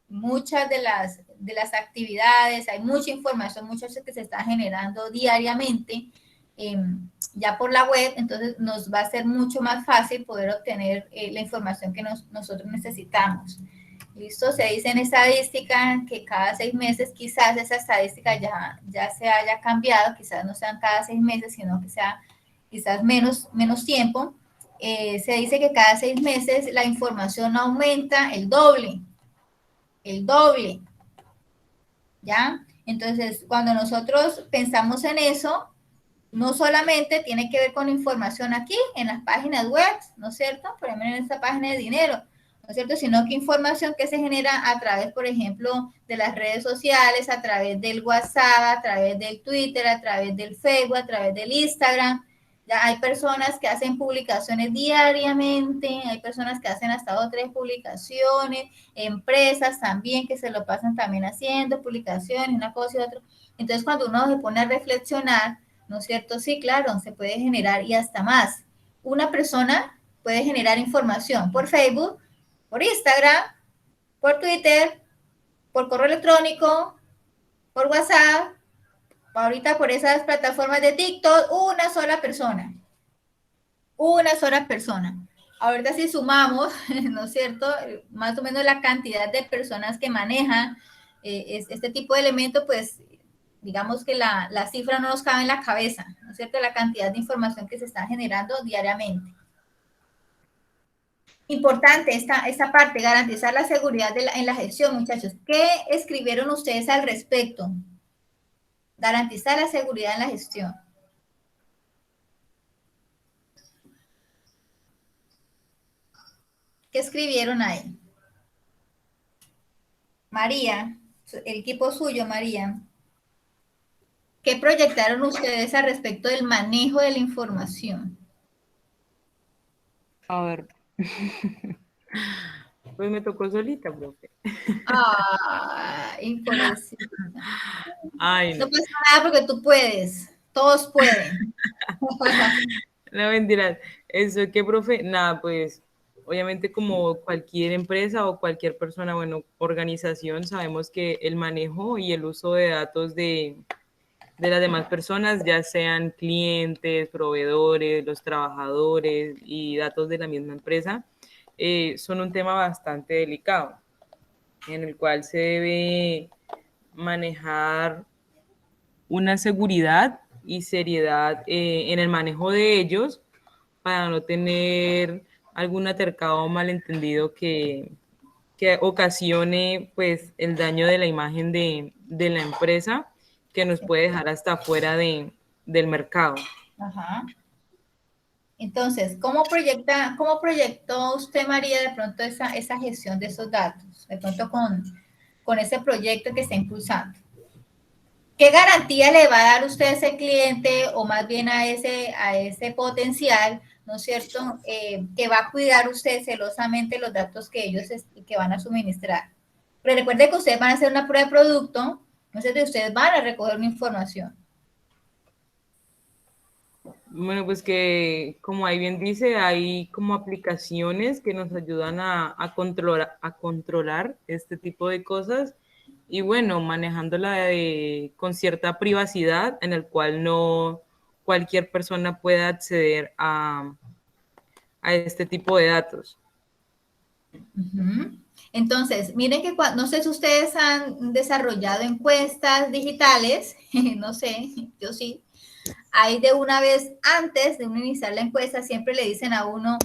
muchas de las actividades, hay mucha información, muchas que se está generando diariamente ya por la web, entonces nos va a ser mucho más fácil poder obtener la información que nosotros necesitamos. ¿Listo? Se dice en estadística que cada 6 meses, quizás esa estadística ya se haya cambiado, quizás no sean cada 6 meses, sino que sea quizás menos tiempo. Se dice que cada 6 meses la información aumenta el doble, ¿ya? Entonces, cuando nosotros pensamos en eso, no solamente tiene que ver con información aquí, en las páginas web, ¿no es cierto? Por ejemplo, en esta página de dinero, ¿no es cierto? Sino que información que se genera a través, por ejemplo, de las redes sociales, a través del WhatsApp, a través del Twitter, a través del Facebook, a través del Instagram. Ya hay personas que hacen publicaciones diariamente, hay personas que hacen hasta 2 o 3 publicaciones, empresas también que se lo pasan también haciendo publicaciones, una cosa y otra. Entonces, cuando uno se pone a reflexionar, ¿no es cierto? Sí, claro, se puede generar y hasta más. Una persona puede generar información por Facebook, por Instagram, por Twitter, por correo electrónico, por WhatsApp, ahorita por esas plataformas de TikTok, una sola persona. Ahorita si sumamos, ¿no es cierto? Más o menos la cantidad de personas que manejan este tipo de elementos, pues digamos que la cifra no nos cabe en la cabeza, ¿no es cierto? La cantidad de información que se está generando diariamente. Importante esta parte, garantizar la seguridad en la gestión, muchachos. ¿Qué escribieron ustedes al respecto? Garantizar la seguridad en la gestión. ¿Qué escribieron ahí? María, el equipo suyo, María. ¿Qué proyectaron ustedes al respecto del manejo de la información? A ver. Pues me tocó solita, profe. Ay, pobrecita. Ay, No no. pasa nada porque tú puedes. Todos pueden. No mentiras. Eso que, profe, nada, pues obviamente como cualquier empresa o cualquier persona, bueno, organización, sabemos que el manejo y el uso de datos de las demás personas, ya sean clientes, proveedores, los trabajadores y datos de la misma empresa, son un tema bastante delicado, en el cual se debe manejar una seguridad y seriedad en el manejo de ellos para no tener algún altercado o malentendido que ocasione pues el daño de la imagen de la empresa que nos puede dejar hasta fuera del mercado. Ajá. Entonces, cómo proyectó usted, María, de pronto esa gestión de esos datos? De pronto con ese proyecto que está impulsando. ¿Qué garantía le va a dar usted a ese cliente o más bien a ese potencial, ¿no es cierto?, que va a cuidar usted celosamente los datos que ellos que van a suministrar. Pero recuerde que ustedes van a hacer una prueba de producto, entonces ustedes van a recoger una información. Bueno, pues que como ahí bien dice, hay como aplicaciones que nos ayudan a controlar este tipo de cosas y bueno, manejándola con cierta privacidad en el cual no cualquier persona pueda acceder a este tipo de datos. Uh-huh. Entonces, miren que no sé si ustedes han desarrollado encuestas digitales, no sé, yo sí. Ahí de una vez antes de uno iniciar la encuesta, siempre le dicen a uno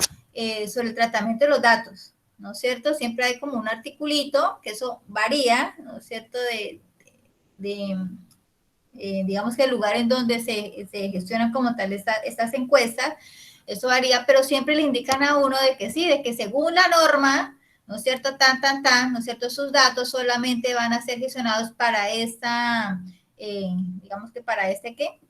sobre el tratamiento de los datos, ¿no es cierto? Siempre hay como un articulito, que eso varía, ¿no es cierto? Digamos que el lugar en donde se gestionan como tal estas encuestas, eso varía, pero siempre le indican a uno de que sí, de que según la norma, ¿no es cierto? ¿No es cierto? Sus datos solamente van a ser gestionados para esta, digamos que para ¿qué?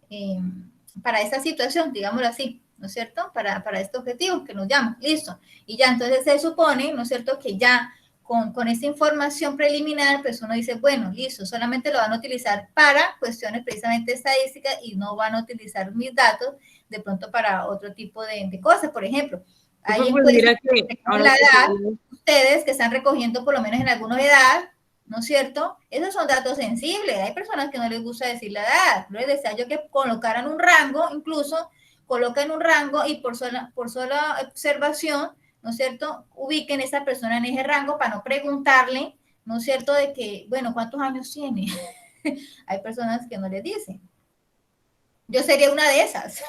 Para esta situación, digámoslo así, ¿no es cierto? Para este objetivo que nos llama, listo. Y ya entonces se supone, ¿no es cierto?, que ya con esta información preliminar, pues uno dice, bueno, listo, solamente lo van a utilizar para cuestiones precisamente estadísticas y no van a utilizar mis datos de pronto para otro tipo de cosas. Por ejemplo, hay Pues mira encuestas que de la edad, ustedes que están recogiendo por lo menos en alguna edad, ¿no es cierto? Esos son datos sensibles. Hay personas que no les gusta decir la edad. Les decía yo que colocaran un rango, incluso colocan un rango y por sola observación, ¿no es cierto?, ubiquen a esa persona en ese rango para no preguntarle, ¿no es cierto?, de que, bueno, ¿cuántos años tiene? Hay personas que no les dicen. Yo sería una de esas.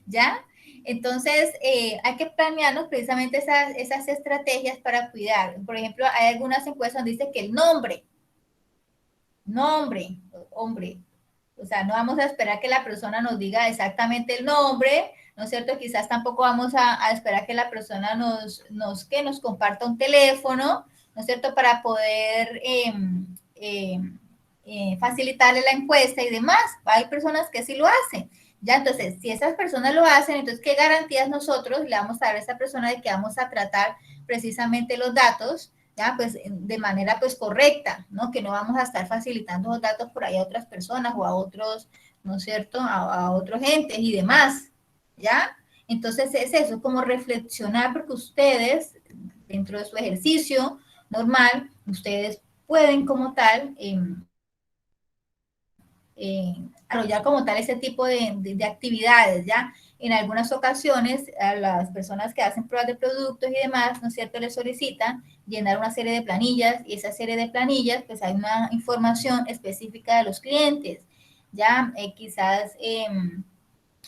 ¿Ya? Entonces, hay que planearnos precisamente esas estrategias para cuidar. Por ejemplo, hay algunas encuestas donde dice que el nombre, hombre, o sea, no vamos a esperar que la persona nos diga exactamente el nombre, ¿no es cierto? Quizás tampoco vamos a esperar que la persona nos comparta un teléfono, ¿no es cierto? Para poder facilitarle la encuesta y demás. Hay personas que sí lo hacen. Ya, entonces, si esas personas lo hacen, entonces, ¿qué garantías nosotros le vamos a dar a esa persona de que vamos a tratar precisamente los datos, ya, pues, de manera, pues, correcta, ¿no? Que no vamos a estar facilitando los datos por ahí a otras personas o a otros, ¿no es cierto?, a otros entes y demás, ¿ya? Entonces, es eso, como reflexionar, porque ustedes, dentro de su ejercicio normal, ustedes pueden como tal desarrollar como tal ese tipo de actividades, ¿ya? En algunas ocasiones a las personas que hacen pruebas de productos y demás, ¿no es cierto?, les solicitan llenar una serie de planillas y esa serie de planillas, pues hay una información específica de los clientes, ¿ya? Quizás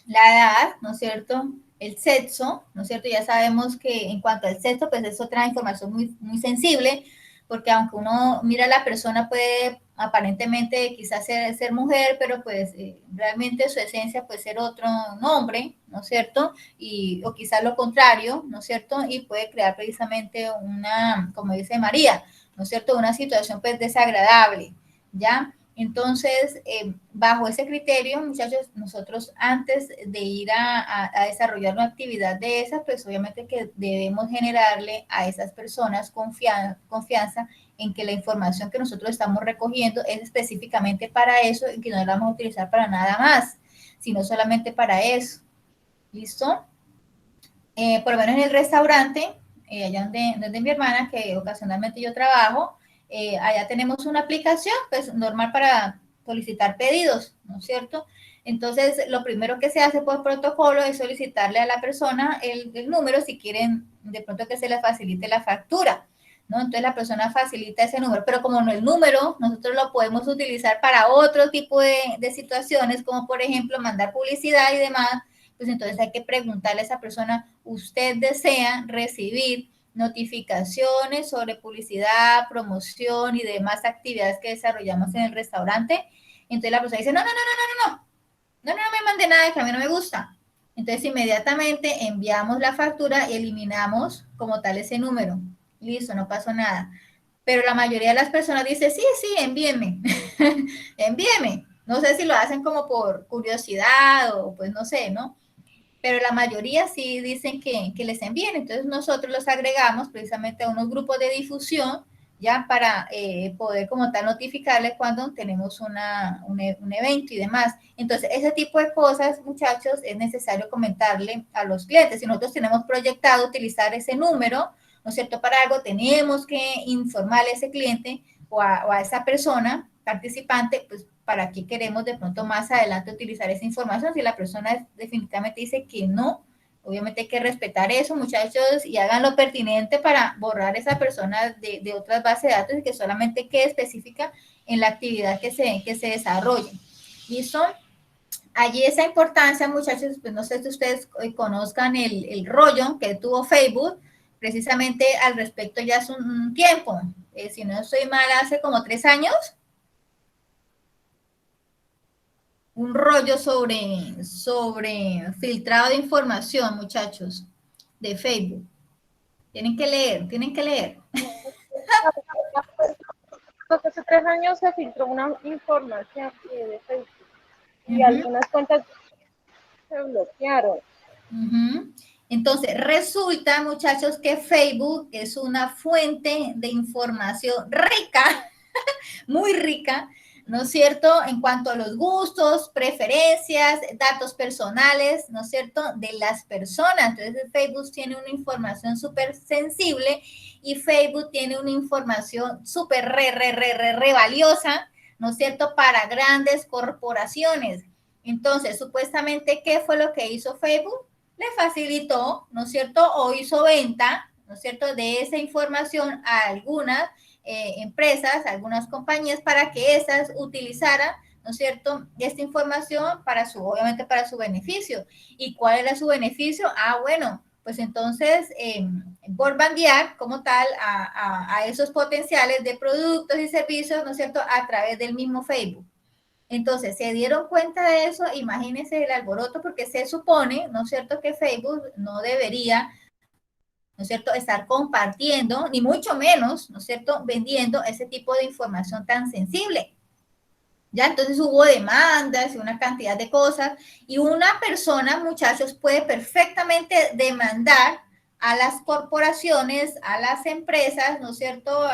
la edad, ¿no es cierto?, el sexo, ¿no es cierto? Ya sabemos que en cuanto al sexo, pues es otra información muy, muy sensible, porque aunque uno mira a la persona, puede aparentemente quizás ser mujer, pero pues realmente su esencia puede ser otro nombre, ¿no es cierto? O quizás lo contrario, ¿no es cierto? Y puede crear precisamente una, como dice María, ¿no es cierto? Una situación pues desagradable, ¿ya? Entonces, bajo ese criterio, muchachos, nosotros antes de ir a desarrollar una actividad de esas, pues obviamente que debemos generarle a esas personas confianza en que la información que nosotros estamos recogiendo es específicamente para eso y que no la vamos a utilizar para nada más, sino solamente para eso. ¿Listo? Por lo menos en el restaurante, allá donde mi hermana, que ocasionalmente yo trabajo, allá tenemos una aplicación, pues normal para solicitar pedidos, ¿no es cierto? Entonces, lo primero que se hace por protocolo es solicitarle a la persona el número si quieren de pronto que se le facilite la factura, ¿no? Entonces, la persona facilita ese número, pero como no el número, nosotros lo podemos utilizar para otro tipo de situaciones, como por ejemplo mandar publicidad y demás, pues entonces hay que preguntarle a esa persona, ¿usted desea recibir notificaciones sobre publicidad, promoción y demás actividades que desarrollamos en el restaurante? Entonces la persona dice, no me mande nada que a mí no me gusta. Entonces inmediatamente enviamos la factura y eliminamos como tal ese número. Listo, no pasó nada. Pero la mayoría de las personas dice, sí, envíenme, envíenme. No sé si lo hacen como por curiosidad o pues no sé, ¿no? Pero la mayoría sí dicen que les envíen. Entonces nosotros los agregamos precisamente a unos grupos de difusión, ya para poder como tal notificarles cuando tenemos un evento y demás. Entonces ese tipo de cosas, muchachos, es necesario comentarle a los clientes. Si nosotros tenemos proyectado utilizar ese número, ¿no es cierto? Para algo tenemos que informarle a ese cliente o a esa persona participante, pues para qué queremos de pronto más adelante utilizar esa información. Si la persona definitivamente dice que no, obviamente hay que respetar eso, muchachos, y hagan lo pertinente para borrar a esa persona de otras bases de datos y que solamente quede específica en la actividad que se desarrolle. ¿Listo? Allí esa importancia, muchachos, pues no sé si ustedes conozcan el rollo que tuvo Facebook, precisamente al respecto ya hace un tiempo, si no estoy mal, hace como 3 años, un rollo sobre filtrado de información, muchachos, de Facebook. Tienen que leer. Hace 3 años se filtró una información de Facebook y algunas cuentas se bloquearon. Entonces, resulta, muchachos, que Facebook es una fuente de información rica, muy rica, ¿no es cierto? En cuanto a los gustos, preferencias, datos personales, ¿no es cierto? De las personas. Entonces, Facebook tiene una información súper sensible y Facebook tiene una información súper re valiosa, ¿no es cierto? Para grandes corporaciones. Entonces, supuestamente, ¿qué fue lo que hizo Facebook? Le facilitó, ¿no es cierto? O hizo venta, ¿no es cierto? De esa información a algunas empresas, algunas compañías, para que esas utilizaran, ¿no es cierto?, esta información obviamente para su beneficio. ¿Y cuál era su beneficio? Bueno, pues entonces bombardear como tal a esos potenciales de productos y servicios, ¿no es cierto?, a través del mismo Facebook. Entonces, se dieron cuenta de eso, imagínense el alboroto, porque se supone, ¿no es cierto?, que Facebook no debería, ¿no es cierto?, estar compartiendo, ni mucho menos, ¿no es cierto?, vendiendo ese tipo de información tan sensible. Ya, entonces hubo demandas y una cantidad de cosas, y una persona, muchachos, puede perfectamente demandar a las corporaciones, a las empresas, ¿no es cierto?,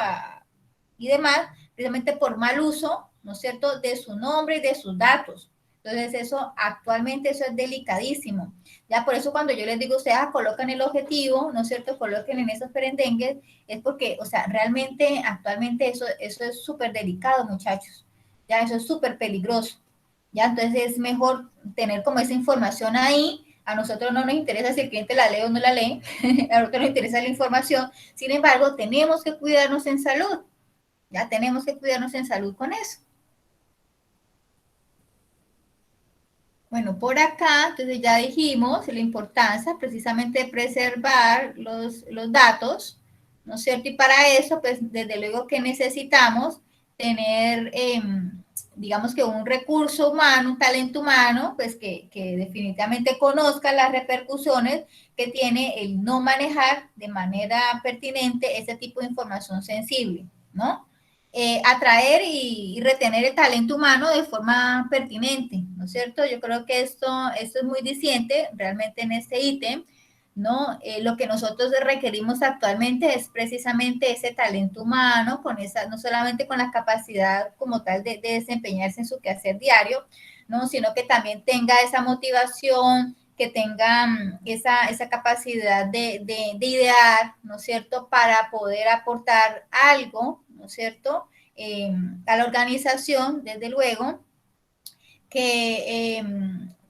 y demás, precisamente por mal uso, ¿no es cierto?, de su nombre y de sus datos. Entonces, actualmente eso es delicadísimo. Ya por eso cuando yo les digo, ustedes colocan el objetivo, ¿no es cierto?, coloquen en esos perendengues, es porque, o sea, realmente, actualmente eso es súper delicado, muchachos. Ya, eso es súper peligroso. Ya, entonces es mejor tener como esa información ahí. A nosotros no nos interesa si el cliente la lee o no la lee, a nosotros nos interesa la información. Sin embargo, tenemos que cuidarnos en salud. Ya tenemos que cuidarnos en salud con eso. Bueno, por acá, entonces ya dijimos la importancia precisamente de preservar los datos, ¿no es cierto? Y para eso, pues desde luego que necesitamos tener, digamos que un recurso humano, un talento humano, pues que definitivamente conozca las repercusiones que tiene el no manejar de manera pertinente ese tipo de información sensible, ¿no? Atraer y retener el talento humano de forma pertinente, ¿no es cierto? Yo creo que esto es muy diciente realmente en este ítem, ¿no? Lo que nosotros requerimos actualmente es precisamente ese talento humano, con esa, no solamente con la capacidad como tal de desempeñarse en su quehacer diario, ¿no? Sino que también tenga esa motivación, que tenga esa capacidad de idear, ¿no es cierto?, para poder aportar algo, ¿no es cierto?, a la organización, desde luego, que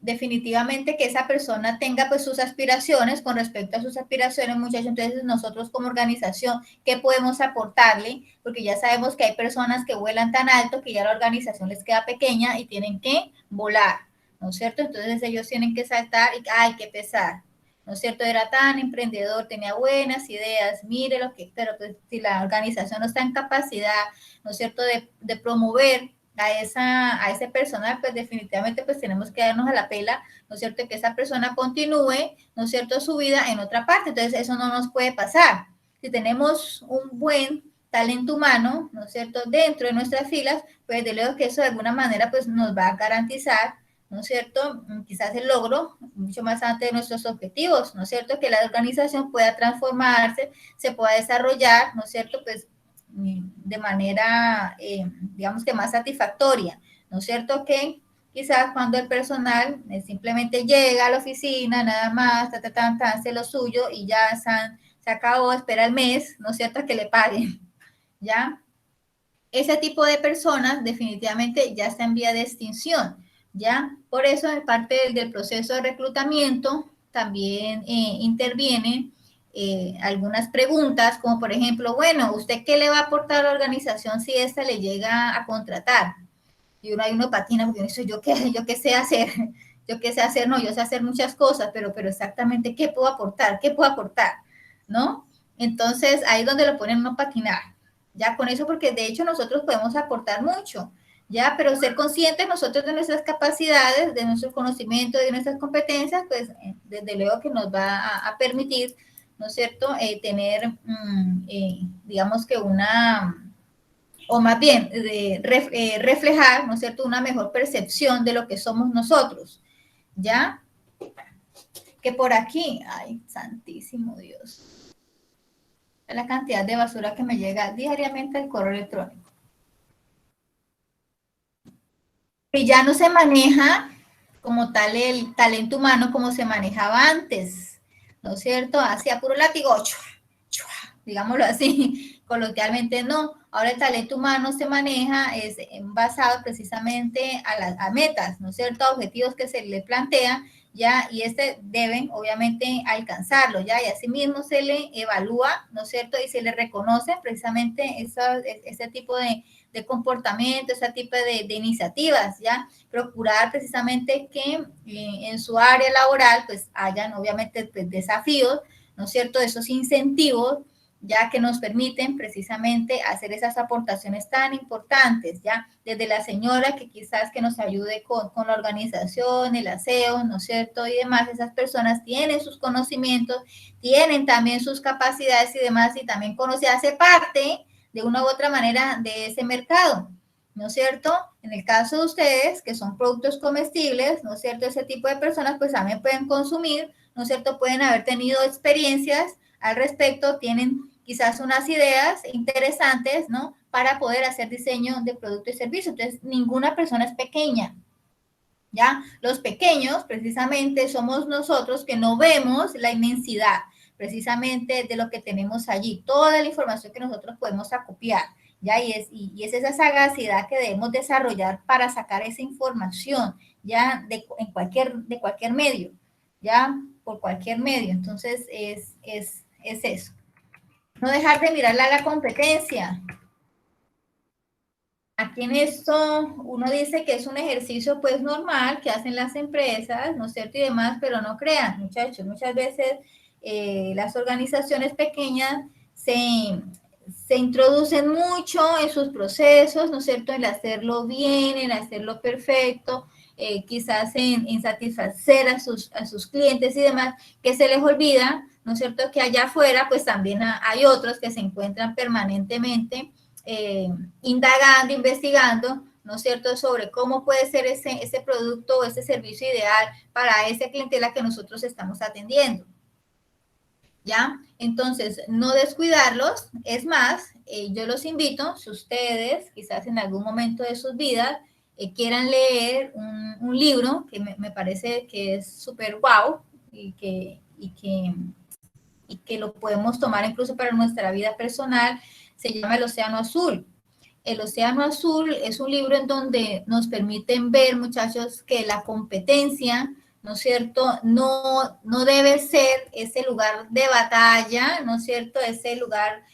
definitivamente que esa persona tenga pues sus aspiraciones, con respecto a sus aspiraciones, muchachos. Entonces nosotros como organización, ¿qué podemos aportarle? Porque ya sabemos que hay personas que vuelan tan alto que ya la organización les queda pequeña y tienen que volar, ¿no es cierto? Entonces ellos tienen que saltar y ¡ay, qué pesar! ¿No es cierto? Era tan emprendedor, tenía buenas ideas, mire lo que, pero pues si la organización no está en capacidad, ¿no es cierto?, de promover a ese personal, pues definitivamente pues tenemos que darnos a la pela, ¿no es cierto?, que esa persona continúe, ¿no es cierto?, su vida en otra parte. Entonces eso no nos puede pasar. Si tenemos un buen talento humano, ¿no es cierto?, dentro de nuestras filas, pues de luego que eso de alguna manera pues nos va a garantizar, ¿no es cierto?, quizás el logro mucho más antes de nuestros objetivos, ¿no es cierto?, que la organización pueda transformarse, se pueda desarrollar, ¿no es cierto?, pues de manera, digamos que más satisfactoria, ¿no es cierto?, que quizás cuando el personal simplemente llega a la oficina, nada más, hace lo suyo y ya se acabó, espera el mes, ¿no es cierto?, que le paguen, ¿ya? Ese tipo de personas definitivamente ya está en vía de extinción, ¿ya? Por eso, en parte del proceso de reclutamiento, también intervienen algunas preguntas, como por ejemplo, bueno, ¿usted qué le va a aportar a la organización si esta le llega a contratar? Y uno patina porque dice, ¿yo qué sé hacer? ¿Yo qué sé hacer? No, yo sé hacer muchas cosas, pero exactamente, ¿qué puedo aportar? ¿Qué puedo aportar? ¿No? Entonces, ahí es donde lo ponen uno a patinar. Ya con eso, porque de hecho nosotros podemos aportar mucho, ya, pero ser conscientes nosotros de nuestras capacidades, de nuestros conocimientos, de nuestras competencias, pues desde luego que nos va a permitir, ¿no es cierto?, tener, digamos que o más bien, reflejar, ¿no es cierto?, una mejor percepción de lo que somos nosotros, ¿ya? Que por aquí, ay, santísimo Dios, la cantidad de basura que me llega diariamente al correo electrónico. Que ya no se maneja como tal el talento humano como se manejaba antes, ¿no es cierto? Hacia puro látigo, digámoslo así, coloquialmente no. Ahora el talento humano se maneja, es basado precisamente a metas, ¿no es cierto? A objetivos que se le plantean, ya, y deben obviamente alcanzarlo, ya, y asimismo se le evalúa, ¿no es cierto? Y se le reconoce precisamente ese tipo de comportamiento, ese tipo de iniciativas, ¿ya? Procurar precisamente que en su área laboral, pues, hayan obviamente pues, desafíos, ¿no es cierto? Esos incentivos, ya que nos permiten precisamente hacer esas aportaciones tan importantes, ya, desde la señora que quizás que nos ayude con la organización, el aseo, ¿no es cierto? Y demás, esas personas tienen sus conocimientos, tienen también sus capacidades y demás, y también hace parte de una u otra manera de ese mercado, ¿no es cierto? En el caso de ustedes, que son productos comestibles, ¿no es cierto? Ese tipo de personas pues también pueden consumir, ¿no es cierto? Pueden haber tenido experiencias al respecto, tienen quizás unas ideas interesantes, ¿no? Para poder hacer diseño de producto y servicio. Entonces, ninguna persona es pequeña, ¿ya? Los pequeños, precisamente, somos nosotros que no vemos la inmensidad, precisamente, de lo que tenemos allí, toda la información que nosotros podemos acopiar, ¿ya? Y es esa sagacidad que debemos desarrollar para sacar esa información, ¿ya? De cualquier medio, ¿ya? Por cualquier medio. Entonces, es eso. No dejar de mirarle a la competencia. Aquí en esto uno dice que es un ejercicio pues normal que hacen las empresas, ¿no es cierto? Y demás, pero no crean, muchachos, muchas veces las organizaciones pequeñas se introducen mucho en sus procesos, ¿no es cierto?, en hacerlo bien, en hacerlo perfecto, quizás en satisfacer a sus clientes y demás, que se les olvida, ¿no es cierto?, que allá afuera pues también hay otros que se encuentran permanentemente indagando, investigando, ¿no es cierto?, sobre cómo puede ser ese producto o ese servicio ideal para esa clientela que nosotros estamos atendiendo. ¿Ya? Entonces, no descuidarlos. Es más, yo los invito, si ustedes quizás en algún momento de sus vidas quieran leer un libro que me parece que es súper guau y que lo podemos tomar incluso para nuestra vida personal, se llama El Océano Azul. El Océano Azul es un libro en donde nos permiten ver, muchachos, que la competencia, ¿no es cierto?, no debe ser ese lugar de batalla, ¿no es cierto?, ese lugar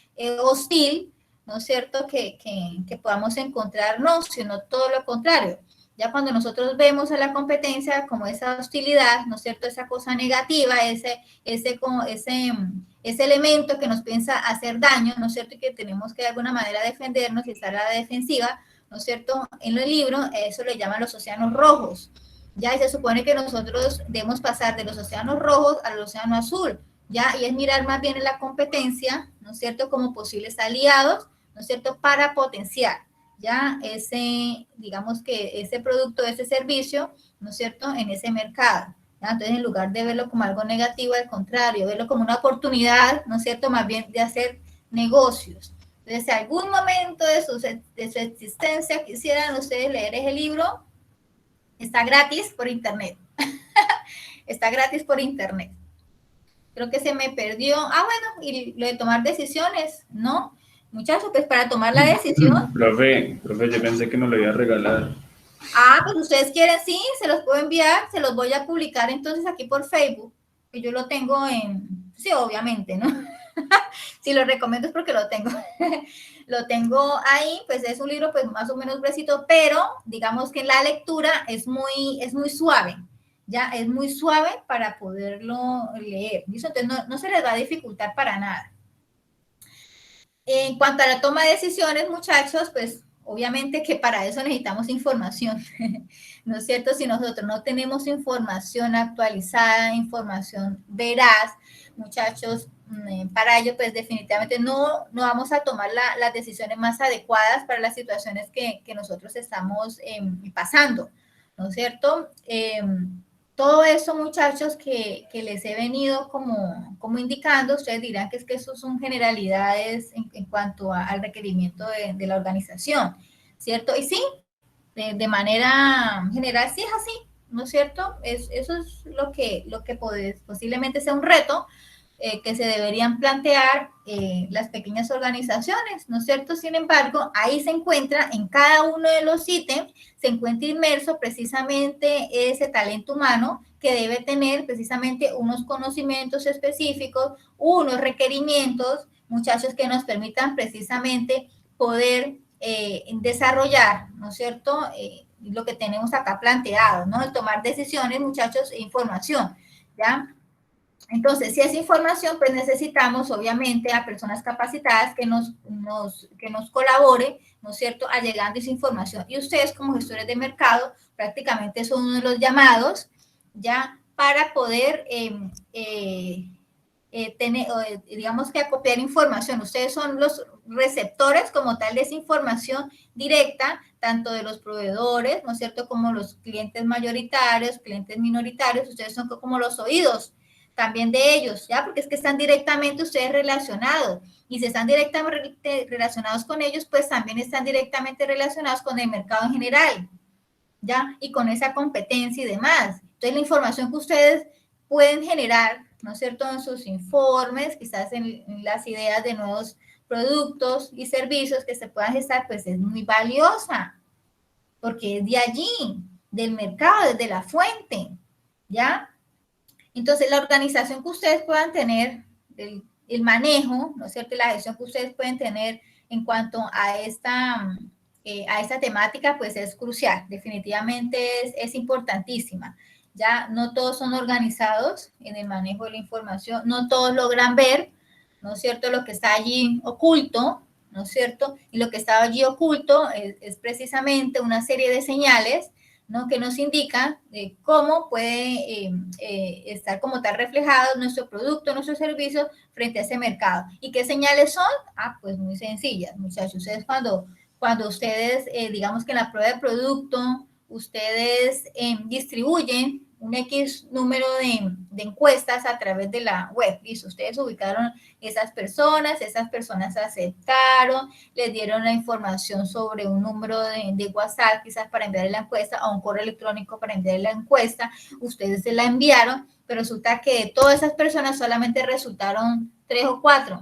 hostil, ¿no es cierto?, que podamos encontrarnos, sino todo lo contrario. Ya cuando nosotros vemos a la competencia como esa hostilidad, ¿no es cierto?, esa cosa negativa, ese elemento que nos piensa hacer daño, ¿no es cierto?, y que tenemos que de alguna manera defendernos y estar a la defensiva, ¿no es cierto?, en el libro eso le llaman los océanos rojos. Ya, y se supone que nosotros debemos pasar de los océanos rojos al océano azul, ya, y es mirar más bien en la competencia, ¿no es cierto?, como posibles aliados, ¿no es cierto?, para potenciar, ya, digamos que ese producto, ese servicio, ¿no es cierto?, en ese mercado. ¿Ya? Entonces, en lugar de verlo como algo negativo, al contrario, verlo como una oportunidad, ¿no es cierto?, más bien de hacer negocios. Entonces, si algún momento de su existencia quisieran ustedes leer ese libro, está gratis por internet. Está gratis por internet. Creo que se me perdió. Bueno, y lo de tomar decisiones, ¿no? Muchachos, pues para tomar la decisión. Profe, yo pensé que nos lo iba a regalar. Pues ustedes quieren, sí, se los puedo enviar, se los voy a publicar entonces aquí por Facebook, que yo lo tengo sí, obviamente, ¿no? Si lo recomiendo es porque lo tengo. Lo tengo ahí, pues es un libro pues más o menos gruesito, pero digamos que la lectura es muy suave, ya, es muy suave para poderlo leer, ¿listo? Entonces no se les va a dificultar para nada. En cuanto a la toma de decisiones, muchachos, pues obviamente que para eso necesitamos información, ¿no es cierto? Si nosotros no tenemos información actualizada, información veraz, muchachos, para ello, pues definitivamente no vamos a tomar las decisiones más adecuadas para las situaciones que nosotros estamos pasando, ¿no es cierto? Todo eso, muchachos, que les he venido como indicando, ustedes dirán que es que eso son generalidades en cuanto al requerimiento de la organización, ¿cierto? Y sí, de manera general sí es así, ¿no es cierto? Eso es lo que posiblemente sea un reto que se deberían plantear las pequeñas organizaciones, ¿no es cierto? Sin embargo, ahí se encuentra, en cada uno de los ítems, se encuentra inmerso precisamente ese talento humano que debe tener precisamente unos conocimientos específicos, unos requerimientos, muchachos, que nos permitan precisamente poder desarrollar, ¿no es cierto?, lo que tenemos acá planteado, ¿no? El tomar decisiones, muchachos, e información, ¿ya? Entonces, si es información, pues necesitamos, obviamente, a personas capacitadas que nos colaboren, ¿no es cierto?, allegando esa información. Y ustedes, como gestores de mercado, prácticamente son uno de los llamados, ¿ya?, para poder tener, digamos que acopiar información. Ustedes son los receptores como tal de esa información directa, tanto de los proveedores, ¿no es cierto?, como los clientes mayoritarios, clientes minoritarios. Ustedes son como los oídos también de ellos, ¿ya? Porque es que están directamente ustedes relacionados. Y si están directamente relacionados con ellos, pues también están directamente relacionados con el mercado en general, ¿ya? Y con esa competencia y demás. Entonces, la información que ustedes pueden generar, ¿no es cierto?, en sus informes, quizás en las ideas de nuevos productos y servicios que se puedan gestar, pues es muy valiosa, porque es de allí, del mercado, desde la fuente, ¿ya? Entonces, la organización que ustedes puedan tener, el manejo, ¿no es cierto?, la gestión que ustedes pueden tener en cuanto a esta temática, pues es crucial, definitivamente es importantísima. Ya no todos son organizados en el manejo de la información, no todos logran ver, ¿no es cierto?, lo que está allí oculto, ¿no es cierto? Y lo que estaba allí oculto es precisamente una serie de señales, ¿no? Que nos indican cómo puede estar como tal reflejado nuestro producto, nuestro servicio frente a ese mercado. ¿Y qué señales son? Pues muy sencillas, muchachos. Ustedes cuando ustedes, digamos que en la prueba de producto, ustedes distribuyen un X número de encuestas a través de la web. Listo, ustedes ubicaron esas personas aceptaron, les dieron la información sobre un número de WhatsApp quizás para enviarle la encuesta o un correo electrónico para enviarle la encuesta, ustedes se la enviaron, pero resulta que de todas esas personas solamente resultaron 3 o 4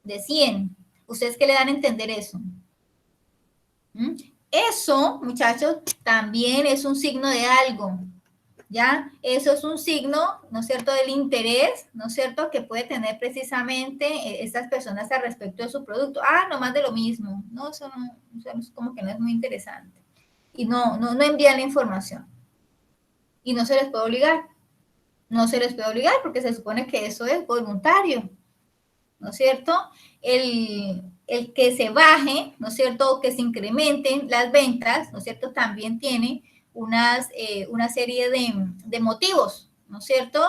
de 100. ¿Ustedes qué le dan a entender eso? Eso, muchachos, también es un signo de algo. ¿Ya? Eso es un signo, ¿no es cierto?, del interés, ¿no es cierto?, que puede tener precisamente estas personas al respecto de su producto. No más de lo mismo, ¿no? Eso como que no es muy interesante. Y no envían la información. Y no se les puede obligar. No se les puede obligar porque se supone que eso es voluntario, ¿no es cierto? El que se baje, ¿no es cierto?, o que se incrementen las ventas, ¿no es cierto?, también tiene una serie de motivos, ¿no es cierto?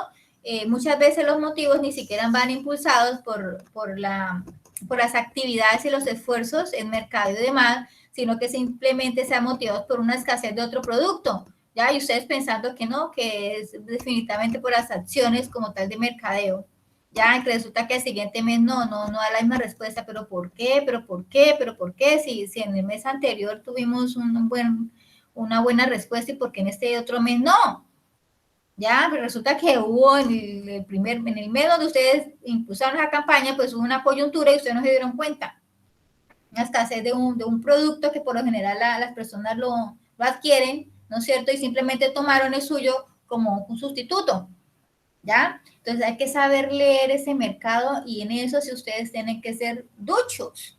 Muchas veces los motivos ni siquiera van impulsados por las actividades y los esfuerzos en mercado y demás, sino que simplemente sean motivados por una escasez de otro producto, ¿ya? Y ustedes pensando que no, que es definitivamente por las acciones como tal de mercadeo, ¿ya? Que resulta que el siguiente mes no da la misma respuesta, ¿pero por qué? ¿Pero por qué? ¿Pero por qué? Si en el mes anterior tuvimos una buena respuesta y porque en este otro mes no, ya, pero resulta que hubo en el mes donde ustedes impulsaron la campaña, pues hubo una coyuntura y ustedes no se dieron cuenta, una escasez de un producto que por lo general las personas lo adquieren, ¿no es cierto? Y simplemente tomaron el suyo como un sustituto, ¿ya? Entonces hay que saber leer ese mercado y en eso si ustedes tienen que ser duchos,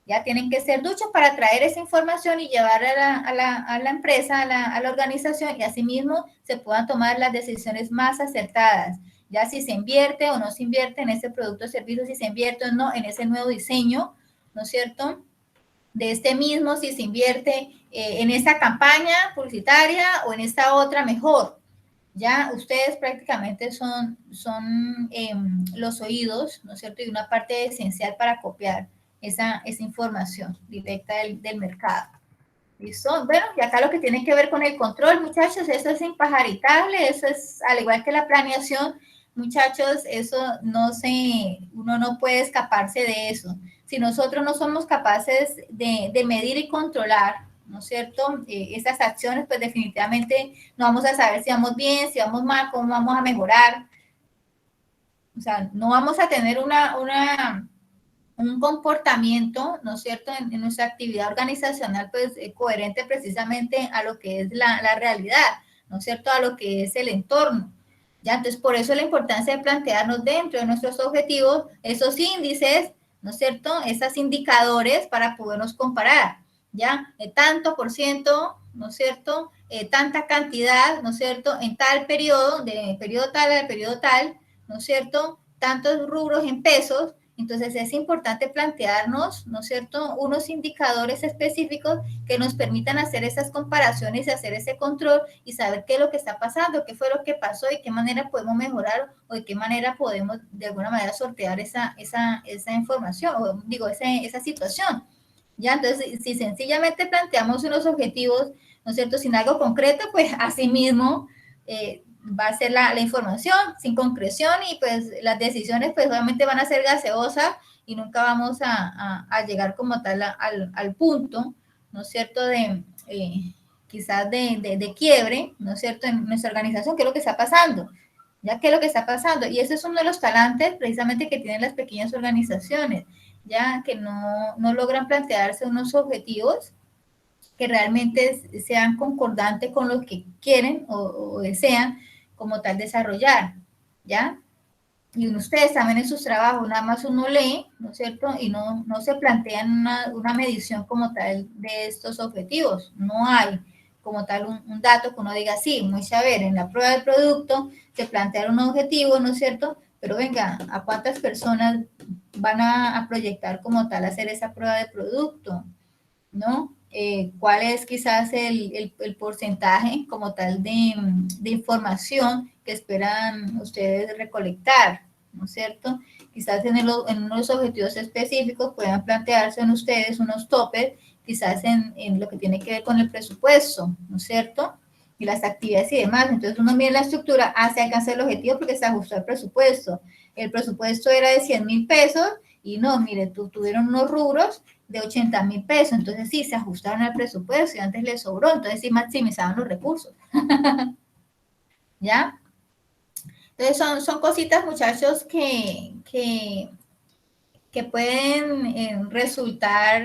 ya tienen que ser duchos para traer esa información y llevar a la empresa, a la organización y asimismo se puedan tomar las decisiones más acertadas. Ya si se invierte o no se invierte en ese producto o servicio, si se invierte o no en ese nuevo diseño, ¿no es cierto? De este mismo, si se invierte en esa campaña publicitaria o en esta otra mejor. Ya ustedes prácticamente son los oídos, ¿no es cierto? Y una parte esencial para copiar esa información directa del mercado. ¿Listo? Bueno, y acá lo que tiene que ver con el control, muchachos, eso es impajaritable, eso es, al igual que la planeación, muchachos, eso uno no puede escaparse de eso. Si nosotros no somos capaces de medir y controlar, ¿no es cierto?, esas acciones, pues definitivamente no vamos a saber si vamos bien, si vamos mal, cómo vamos a mejorar. O sea, no vamos a tener un comportamiento, ¿no es cierto?, en nuestra actividad organizacional, pues coherente precisamente a lo que es la realidad, ¿no es cierto?, a lo que es el entorno. ¿Ya? Entonces, por eso la importancia de plantearnos dentro de nuestros objetivos esos índices, ¿no es cierto?, esos indicadores para podernos comparar, ¿ya? Tanto por ciento, ¿no es cierto?, tanta cantidad, ¿no es cierto?, en tal periodo, de periodo tal al periodo tal, ¿no es cierto?, tantos rubros en pesos. Entonces es importante plantearnos, ¿no es cierto?, unos indicadores específicos que nos permitan hacer esas comparaciones y hacer ese control y saber qué es lo que está pasando, qué fue lo que pasó y qué manera podemos mejorar o de qué manera podemos de alguna manera sortear esa información o digo, esa situación. Ya, entonces si sencillamente planteamos unos objetivos, ¿no es cierto?, sin algo concreto, pues así mismo va a ser la información sin concreción y pues las decisiones pues obviamente van a ser gaseosas y nunca vamos a llegar como tal al punto, ¿no es cierto?, de quizás de quiebre, ¿no es cierto?, en nuestra organización, qué es lo que está pasando, ya qué es lo que está pasando. Y ese es uno de los talantes precisamente que tienen las pequeñas organizaciones, ya que no logran plantearse unos objetivos que realmente sean concordantes con lo que quieren o desean como tal desarrollar, ¿ya? Y ustedes también en sus trabajos, nada más uno lee, ¿no es cierto? Y no se plantean una medición como tal de estos objetivos. No hay como tal un dato que uno diga, sí, muy saber, en la prueba del producto se plantearon un objetivo, ¿no es cierto? Pero venga, ¿a cuántas personas van a proyectar como tal hacer esa prueba de producto, ¿no? ¿Cuál es quizás el porcentaje como tal de información que esperan ustedes recolectar, ¿no es cierto? Quizás en unos objetivos específicos puedan plantearse en ustedes unos topes, quizás en lo que tiene que ver con el presupuesto, ¿no es cierto? Y las actividades y demás. Entonces uno mira la estructura, se alcanza el objetivo porque se ajustó el presupuesto. El presupuesto era de 100,000 pesos y no, mire, tuvieron unos rubros de 80,000 pesos, entonces sí, se ajustaron al presupuesto y antes les sobró, entonces sí maximizaban los recursos. ¿Ya? Entonces son cositas, muchachos, que pueden resultar,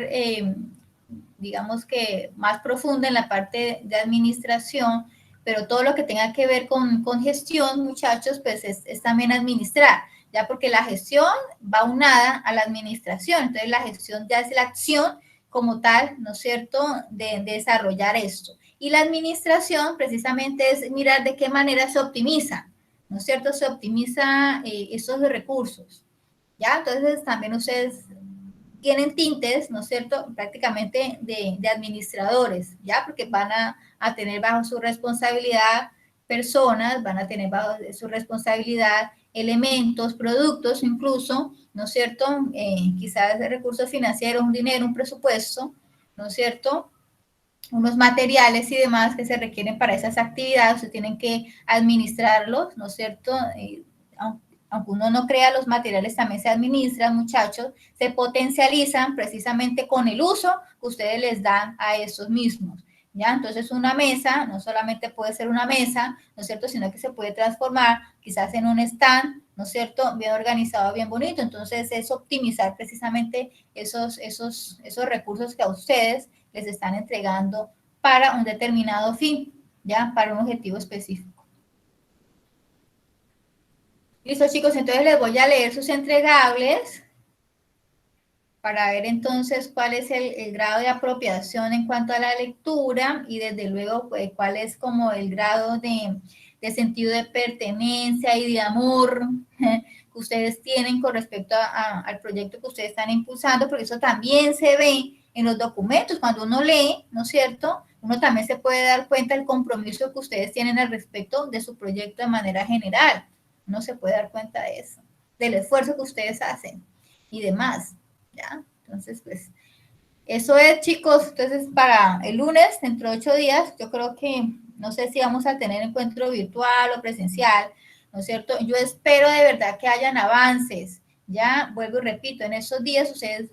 digamos que más profunda en la parte de administración, pero todo lo que tenga que ver con gestión, muchachos, pues es también administrar, ya porque la gestión va unada a la administración, entonces la gestión ya es la acción como tal, ¿no es cierto?, de desarrollar esto. Y la administración precisamente es mirar de qué manera se optimiza, ¿no es cierto?, se optimiza esos recursos. ¿Ya? Entonces también ustedes tienen tintes, ¿no es cierto?, prácticamente de administradores, ¿ya? Porque van a tener bajo su responsabilidad personas, van a tener bajo su responsabilidad elementos, productos incluso, ¿no es cierto? Quizás recursos financieros, un dinero, un presupuesto, ¿no es cierto?, unos materiales y demás que se requieren para esas actividades, se tienen que administrarlos, ¿no es cierto? Aunque uno no crea, los materiales también se administran, muchachos, se potencializan precisamente con el uso que ustedes les dan a esos mismos. ¿Ya? Entonces una mesa no solamente puede ser una mesa, ¿no es cierto?, sino que se puede transformar quizás en un stand, ¿no es cierto?, bien organizado, bien bonito. Entonces es optimizar precisamente esos recursos que a ustedes les están entregando para un determinado fin, ¿ya? Para un objetivo específico. Listo, chicos, entonces les voy a leer sus entregables para ver entonces cuál es el grado de apropiación en cuanto a la lectura y desde luego pues, cuál es como el grado de sentido de pertenencia y de amor que ustedes tienen con respecto al proyecto que ustedes están impulsando, porque eso también se ve en los documentos. Cuando uno lee, ¿no es cierto?, uno también se puede dar cuenta del compromiso que ustedes tienen al respecto de su proyecto de manera general. Uno se puede dar cuenta de eso, del esfuerzo que ustedes hacen y demás. ¿Ya? Entonces, pues, eso es, chicos. Entonces, para el lunes, dentro de 8 días, yo creo que, no sé si vamos a tener encuentro virtual o presencial, ¿no es cierto? Yo espero de verdad que hayan avances, ¿ya? Vuelvo y repito, en esos días ustedes,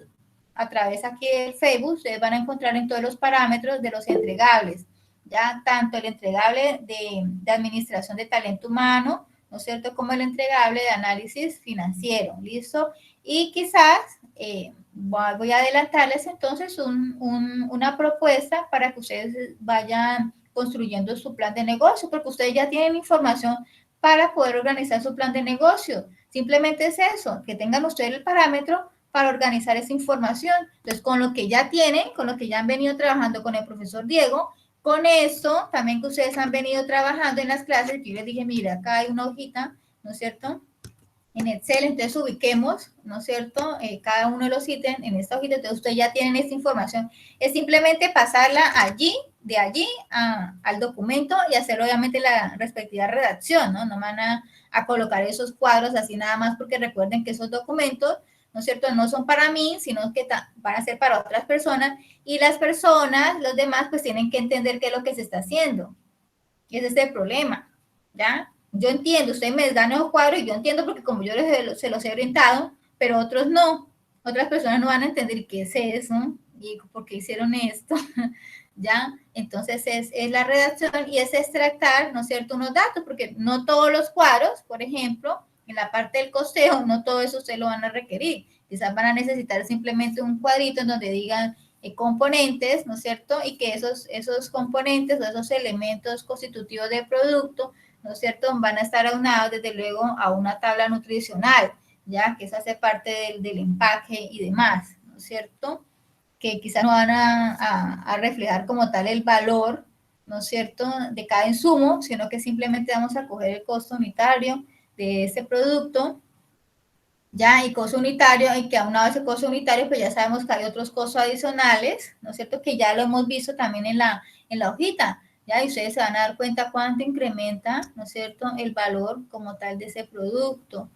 a través aquí de Facebook, ustedes van a encontrar en todos los parámetros de los entregables, ¿ya? Tanto el entregable de administración de talento humano, ¿no es cierto?, como el entregable de análisis financiero, ¿listo? Y quizás voy a adelantarles entonces una propuesta para que ustedes vayan construyendo su plan de negocio, porque ustedes ya tienen información para poder organizar su plan de negocio. Simplemente es eso, que tengan ustedes el parámetro para organizar esa información. Entonces, con lo que ya tienen, con lo que ya han venido trabajando con el profesor Diego, con eso también que ustedes han venido trabajando en las clases, yo les dije, mira, acá hay una hojita, ¿no es cierto?, en Excel, entonces ubiquemos, ¿no es cierto?, cada uno de los ítems en esta hojita, entonces ustedes ya tienen esta información, es simplemente pasarla allí, de allí al documento y hacer obviamente la respectiva redacción, ¿no? No van a colocar esos cuadros así nada más porque recuerden que esos documentos, ¿no es cierto?, no son para mí, sino que van a ser para otras personas y las personas, los demás, pues tienen que entender qué es lo que se está haciendo. Ese es el problema, ¿ya? Yo entiendo, ustedes me dan los cuadros y yo entiendo porque como yo se los he orientado, pero otros no. Otras personas no van a entender qué es eso y por qué hicieron esto, ¿ya? Entonces es la redacción y es extractar, ¿no es cierto?, unos datos, porque no todos los cuadros, por ejemplo, en la parte del costeo, no todo eso ustedes lo van a requerir. Quizás van a necesitar simplemente un cuadrito en donde digan componentes, ¿no es cierto? Y que esos componentes o esos elementos constitutivos del producto, ¿no es cierto?, van a estar aunados desde luego a una tabla nutricional, ya que esa hace parte del empaque y demás, ¿no es cierto?, que quizás no van a reflejar como tal el valor, ¿no es cierto?, de cada insumo, sino que simplemente vamos a coger el costo unitario de ese producto Ya, y costo unitario, y que aunado a ese costo unitario, pues ya sabemos que hay otros costos adicionales, ¿no es cierto? Que ya lo hemos visto también en la hojita, ya, y ustedes se van a dar cuenta cuánto incrementa, ¿no es cierto?, el valor como tal de ese producto,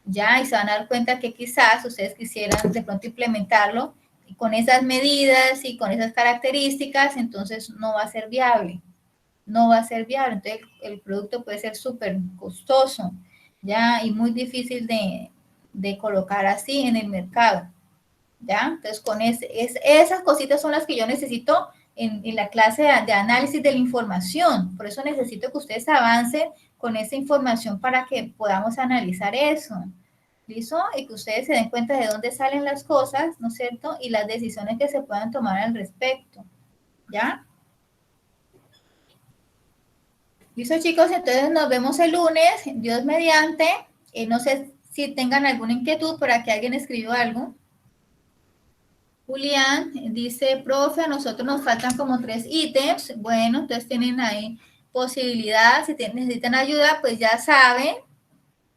ya, y se van a dar cuenta que quizás ustedes quisieran de pronto implementarlo con esas medidas y con esas características, entonces no va a ser viable, no va a ser viable, entonces el producto puede ser súper costoso, ya, y muy difícil de colocar así en el mercado, ya, entonces con esas cositas son las que yo necesito en la clase de análisis de la información, por eso necesito que ustedes avancen con esa información para que podamos analizar eso, ¿listo? Y que ustedes se den cuenta de dónde salen las cosas, ¿no es cierto? Y las decisiones que se puedan tomar al respecto, ¿ya? Listo, chicos, entonces nos vemos el lunes, Dios mediante. No sé si tengan alguna inquietud, por aquí alguien escribió algo. Julián dice, profe, a nosotros nos faltan como 3 ítems. Bueno, entonces tienen ahí posibilidad. Si necesitan ayuda, pues ya saben.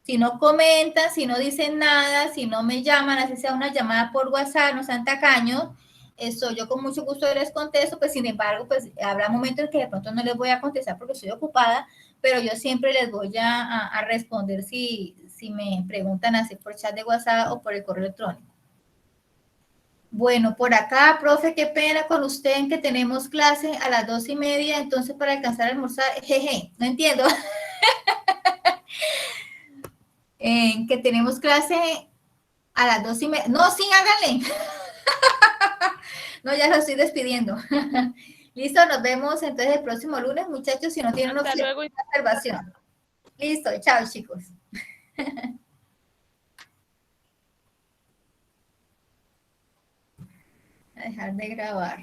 Si no comentan, si no dicen nada, si no me llaman, así sea una llamada por WhatsApp, no sean tacaños, eso yo con mucho gusto les contesto, pues sin embargo, pues habrá momentos en que de pronto no les voy a contestar porque estoy ocupada, pero yo siempre les voy a responder si me preguntan así por chat de WhatsApp o por el correo electrónico. Bueno, por acá, profe, qué pena con usted en que tenemos clase a las 2:30, entonces para alcanzar a almorzar, jeje, no entiendo. Que tenemos clase a las 2:30. No, sí, háganle. No, ya lo estoy despidiendo. Listo, nos vemos entonces el próximo lunes, muchachos, si no tienen Hasta luego. observación. Listo, chao, chicos. A dejar de grabar.